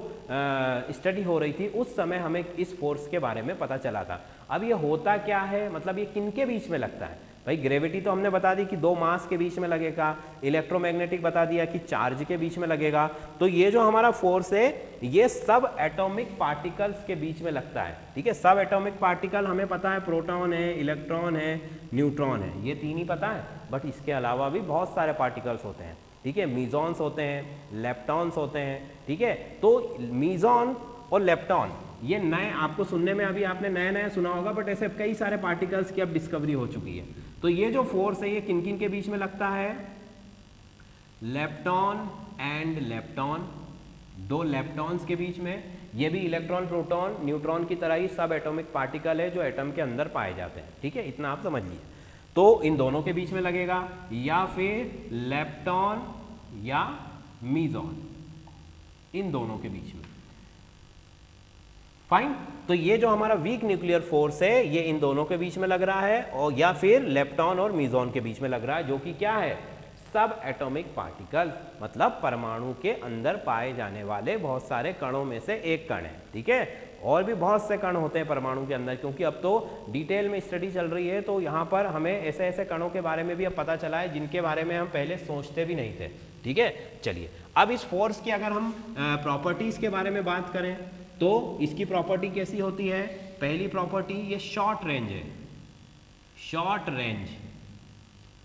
स्टडी हो रही थी उस समय हमें इस फोर्स के बारे में पता चला था। अब ये होता क्या है, मतलब ये किन के बीच में लगता है? भाई ग्रेविटी तो हमने बता दी कि 2 मास के बीच में लगेगा, इलेक्ट्रोमैग्नेटिक बता दिया कि चार्ज के बीच में लगेगा। तो ये जो हमारा फोर्स है ये सब एटॉमिक पार्टिकल्स के बीच में लगता है, ठीक है। सब एटॉमिक पार्टिकल हमें पता है, प्रोटॉन है, इलेक्ट्रॉन है, न्यूट्रॉन है, ये 3 ही पता है, बट इसके अलावा भी बहुत सारे पार्टिकल्स होते हैं, ठीक है। मीजॉन्स होते हैं, लेप्टॉन्स होते हैं, ठीक है। तो मीजॉन और लेप्टॉन ये नए आपको सुनने में अभी आपने नया नया सुना होगा, बट ऐसे कई सारे पार्टिकल्स की अब डिस्कवरी हो चुकी है। तो ये जो फोर्स है ये किन किन के बीच में लगता है? लेप्टॉन एंड लेप्टॉन, 2 लेप्टॉन्स के बीच में। ये भी इलेक्ट्रॉन, प्रोटॉन, न्यूट्रॉन की तरह ही सब एटॉमिक पार्टिकल है जो एटम के अंदर पाए जाते हैं, ठीक है, इतना आप समझ लीजिए। तो इन दोनों के बीच में लगेगा, या फिर लेप्टॉन या मीजॉन, इन दोनों के बीच में। फाइन। तो ये जो हमारा वीक न्यूक्लियर फोर्स है ये इन दोनों के बीच में लग रहा है, और या फिर लेप्टॉन और मीजॉन के बीच में लग रहा है, जो कि क्या है? सब एटॉमिक पार्टिकल, मतलब परमाणु के अंदर पाए जाने वाले बहुत सारे कणों में से एक कण है, ठीक है। और भी बहुत से कण होते हैं परमाणु के अंदर, क्योंकि अब तो डिटेल में स्टडी चल रही है, तो यहाँ पर हमें ऐसे ऐसे कणों के बारे में भी अब पता चला है जिनके बारे में हम पहले सोचते भी नहीं थे, ठीक है। चलिए अब इस फोर्स की अगर हम प्रॉपर्टीज के बारे में बात करें तो इसकी प्रॉपर्टी कैसी होती है? पहली प्रॉपर्टी ये शॉर्ट रेंज है, शॉर्ट रेंज,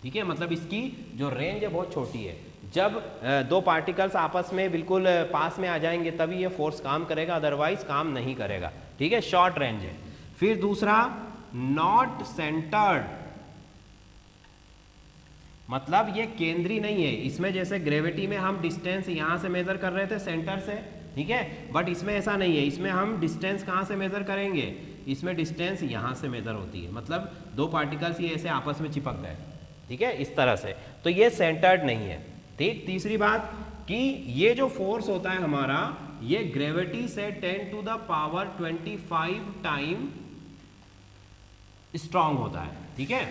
ठीक है, मतलब इसकी जो रेंज है बहुत छोटी है। जब 2 पार्टिकल्स आपस में बिल्कुल पास में आ जाएंगे तभी ये फोर्स काम करेगा, अदरवाइज काम नहीं करेगा, ठीक है, शॉर्ट रेंज है। फिर दूसरा नॉट सेंटर्ड, मतलब ये केंद्रीय नहीं है। इसमें जैसे ग्रेविटी में हम डिस्टेंस यहां से मेजर कर रहे थे सेंटर से, ठीक है, बट इसमें ऐसा नहीं है। इसमें हम डिस्टेंस कहां से मेजर करेंगे? इसमें डिस्टेंस यहां से मेजर होती है, मतलब 2 पार्टिकल्स ये ऐसे आपस में चिपक गए, ठीक है, इस तरह से। तो ये सेंटर्ड नहीं है, ठीक। तीसरी बात कि ये जो फोर्स होता है हमारा ये ग्रेविटी से 10 to the power 25 time strong होता है, ठीक है।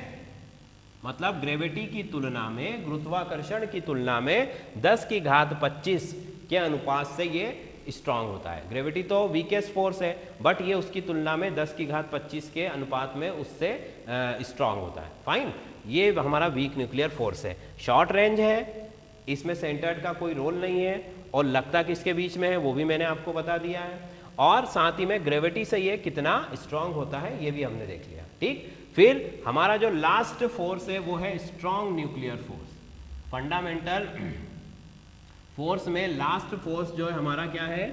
मतलब ग्रेविटी की तुलना में, गुरुत्वाकर्षण की तुलना में 10 की घात 25 के अनुपात से ये स्ट्रांग होता है। ग्रेविटी तो वीकेस्ट फोर्स है, बट ये उसकी तुलना में 10 की घात 25 के अनुपात में उससे स्ट्रांग होता है। फाइन, ये हमारा वीक न्यूक्लियर फोर्स है, शॉर्ट रेंज है, इसमें सेंटर्ड का कोई रोल नहीं है, और लगता किसके बीच में है वो भी मैंने आपको बता दिया है, और साथ ही में ग्रेविटी से ये कितना स्ट्रांग होता है ये भी हमने देख लिया, ठीक। फिर हमारा जो लास्ट फोर्स है वो है strong nuclear force. Fundamental force में लास्ट फोर्स जो है हमारा क्या है?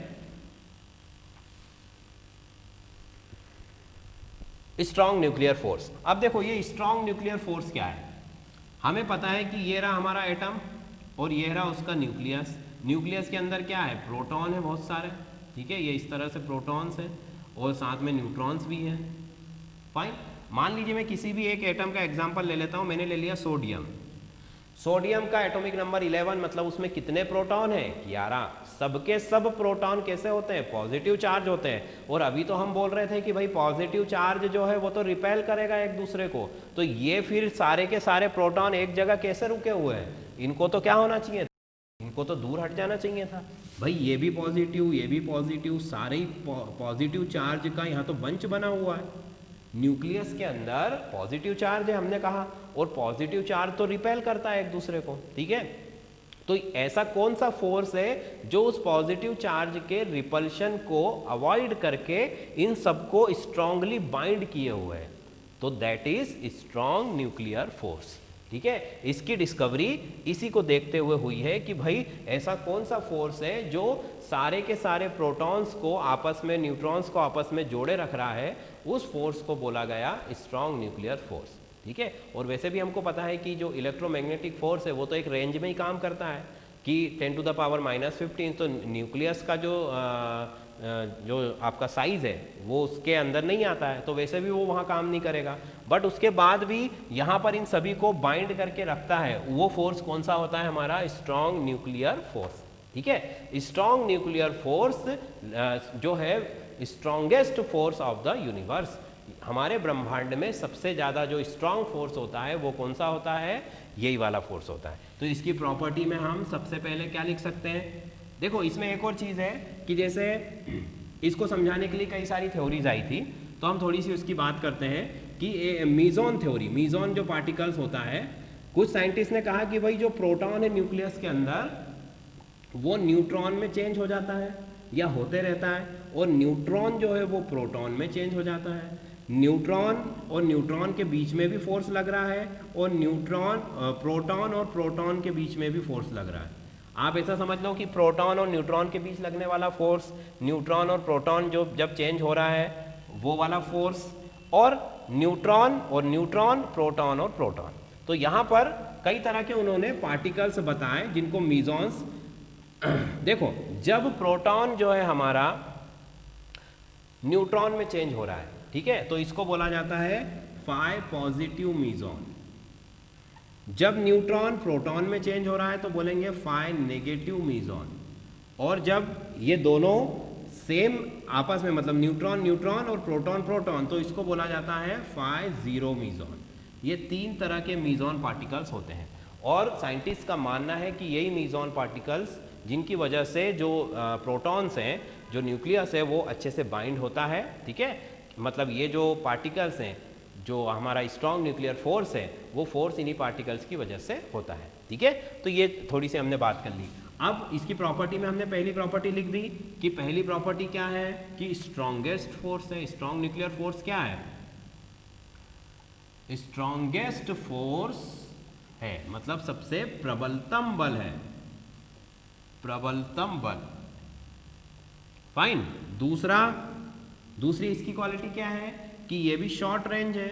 Strong nuclear force. अब देखो ये स्ट्रांग न्यूक्लियर फोर्स क्या है, हमें पता है कि ये रहा हमारा एटम और ये रहा उसका न्यूक्लियस। न्यूक्लियस के अंदर क्या है? प्रोटॉन है बहुत सारे, ठीक है, ये इस तरह से प्रोटॉन्स है और साथ में न्यूट्रॉन्स भी हैं। फाइन, मान लीजिए मैं किसी भी एक एटम का एग्जांपल ले लेता हूं, मैंने ले लिया सोडियम। सोडियम का एटॉमिक नंबर 11, मतलब उसमें कितने प्रोटॉन है? 11। सबके सब प्रोटॉन कैसे होते हैं? पॉजिटिव चार्ज होते हैं। और अभी तो हम बोल रहे थे कि भाई पॉजिटिव चार्ज जो है वो तो रिपेल करेगा एक दूसरे को, तो ये फिर सारे के सारे प्रोटॉन एक जगह कैसे रुके हुए हैं? इनको तो क्या होना चाहिए, इनको तो दूर हट जाना चाहिए था। भाई ये भी पॉजिटिव, ये भी पॉजिटिव, सारे ही पॉजिटिव चार्ज का यहाँ तो बंच बना हुआ है। न्यूक्लियस के अंदर पॉजिटिव चार्ज है हमने कहा, और पॉजिटिव चार्ज तो रिपेल करता है एक दूसरे को, ठीक है। तो ऐसा कौन सा फोर्स है जो उस पॉजिटिव चार्ज के रिपल्शन को अवॉइड करके इन सबको स्ट्रांगली बाइंड किए हुए है? तो that is strong nuclear force, ठीक है। इसकी डिस्कवरी इसी को देखते हुए हुई है कि भाई ऐसा कौन सा फोर्स है जो सारे के सारे प्रोटॉन्स को आपस में, न्यूट्रॉन्स को आपस में जोड़े रख रहा है, उस फोर्स को बोला गया स्ट्रांग न्यूक्लियर फोर्स, ठीक है। और वैसे भी हमको पता है कि जो इलेक्ट्रोमैग्नेटिक फोर्स है वो तो एक रेंज में ही काम करता है, कि 10 टू द पावर -15, तो न्यूक्लियस का जो आपका साइज है वो उसके अंदर नहीं आता है, तो वैसे भी वो वहाँ काम नहीं करेगा। बट उसके बाद भी यहाँ पर इन सभी को बाइंड करके रखता है, वो फोर्स कौन सा होता है? हमारा स्ट्रॉन्ग न्यूक्लियर फोर्स। ठीक है, स्ट्रॉन्ग न्यूक्लियर फोर्स जो है strongest force of the universe. हमारे ब्रह्मांड में सबसे ज़्यादा जो स्ट्रॉन्ग फोर्स होता है वो कौन सा होता है? यही वाला फोर्स होता है। तो इसकी प्रॉपर्टी में हम सबसे पहले क्या लिख सकते हैं? देखो इसमें एक और चीज़ है कि जैसे इसको समझाने के लिए कई सारी थ्योरीज आई थी, तो हम थोड़ी सी उसकी बात करते हैं कि मीजॉन थ्योरी, मीजॉन जो पार्टिकल्स होता है, कुछ साइंटिस्ट ने कहा कि भाई जो प्रोटॉन है न्यूक्लियस के अंदर वो न्यूट्रॉन में चेंज हो जाता है या होते रहता है, और न्यूट्रॉन जो है वो प्रोटॉन में चेंज हो जाता है। न्यूट्रॉन और न्यूट्रॉन के बीच में भी फोर्स लग रहा है, और प्रोटॉन और प्रोटॉन के बीच में भी फोर्स लग रहा है। आप ऐसा समझ लो कि प्रोटॉन और न्यूट्रॉन के बीच लगने वाला फोर्स, न्यूट्रॉन और प्रोटॉन जो जब चेंज हो रहा है वो वाला फोर्स, और न्यूट्रॉन और न्यूट्रॉन, प्रोटॉन और प्रोटॉन। तो यहाँ पर कई तरह के उन्होंने पार्टिकल्स बताए जिनको मीजॉन्स। देखो जब प्रोटॉन जो है हमारा न्यूट्रॉन में चेंज हो रहा है, ठीक है, तो इसको बोला जाता है फाई पॉजिटिव मीजॉन। जब न्यूट्रॉन प्रोटॉन में चेंज हो रहा है तो बोलेंगे फाई नेगेटिव मीजॉन। और जब ये दोनों सेम आपस में, मतलब न्यूट्रॉन न्यूट्रॉन और प्रोटॉन प्रोटॉन, तो इसको बोला जाता है फाई जीरो मीजॉन। ये 3 तरह के मीजॉन पार्टिकल्स होते हैं, और साइंटिस्ट का मानना है कि यही मीजॉन पार्टिकल्स जिनकी वजह से जो प्रोटॉन्स हैं, जो न्यूक्लियस है वो अच्छे से बाइंड होता है। ठीक है, मतलब ये जो पार्टिकल्स हैं, जो हमारा स्ट्रॉन्ग न्यूक्लियर फोर्स है, वो फोर्स इन्हीं पार्टिकल्स की वजह से होता है। ठीक है, तो ये थोड़ी सी हमने बात कर ली। अब इसकी प्रॉपर्टी में हमने पहली प्रॉपर्टी लिख दी कि पहली प्रॉपर्टी क्या है कि स्ट्रॉन्गेस्ट फोर्स है। स्ट्रॉन्ग न्यूक्लियर फोर्स क्या है? स्ट्रॉन्गेस्ट फोर्स है, मतलब सबसे प्रबलतम बल है, प्रबलतम बल। फाइन। दूसरी इसकी क्वालिटी क्या है कि ये भी शॉर्ट रेंज है।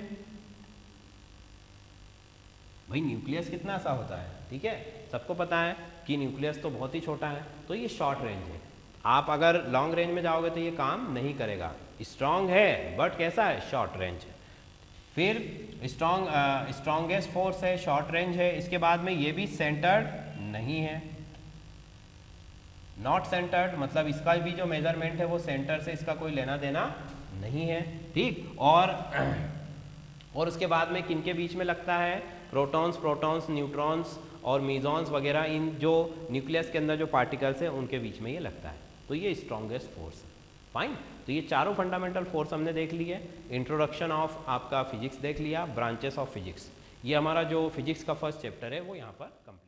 भाई न्यूक्लियस कितना सा होता है, ठीक है, सबको पता है कि न्यूक्लियस तो बहुत ही छोटा है, तो ये शॉर्ट रेंज है। आप अगर लॉन्ग रेंज में जाओगे तो ये काम नहीं करेगा। स्ट्रॉन्ग है बट कैसा है? शॉर्ट रेंज है। फिर स्ट्रॉन्गेस्ट फोर्स है, शॉर्ट रेंज है। इसके बाद में ये भी सेंटर्ड नहीं है, नॉट सेंटर्ड, मतलब इसका भी जो मेजरमेंट है वो सेंटर से इसका कोई लेना देना नहीं है। ठीक, और उसके बाद में किनके बीच में लगता है? प्रोटॉन्स, न्यूट्रॉन्स और मीजॉन्स वगैरह, इन जो न्यूक्लियस के अंदर जो पार्टिकल्स हैं उनके बीच में ये लगता है। तो ये स्ट्रॉन्गेस्ट फोर्स है। फाइन, तो ये चारों फंडामेंटल फोर्स हमने देख लिए। इंट्रोडक्शन ऑफ आपका फिजिक्स देख लिया, ब्रांचेस ऑफ फिजिक्स। ये हमारा जो फिजिक्स का फर्स्ट चैप्टर है वो यहाँ पर कंप्लीट।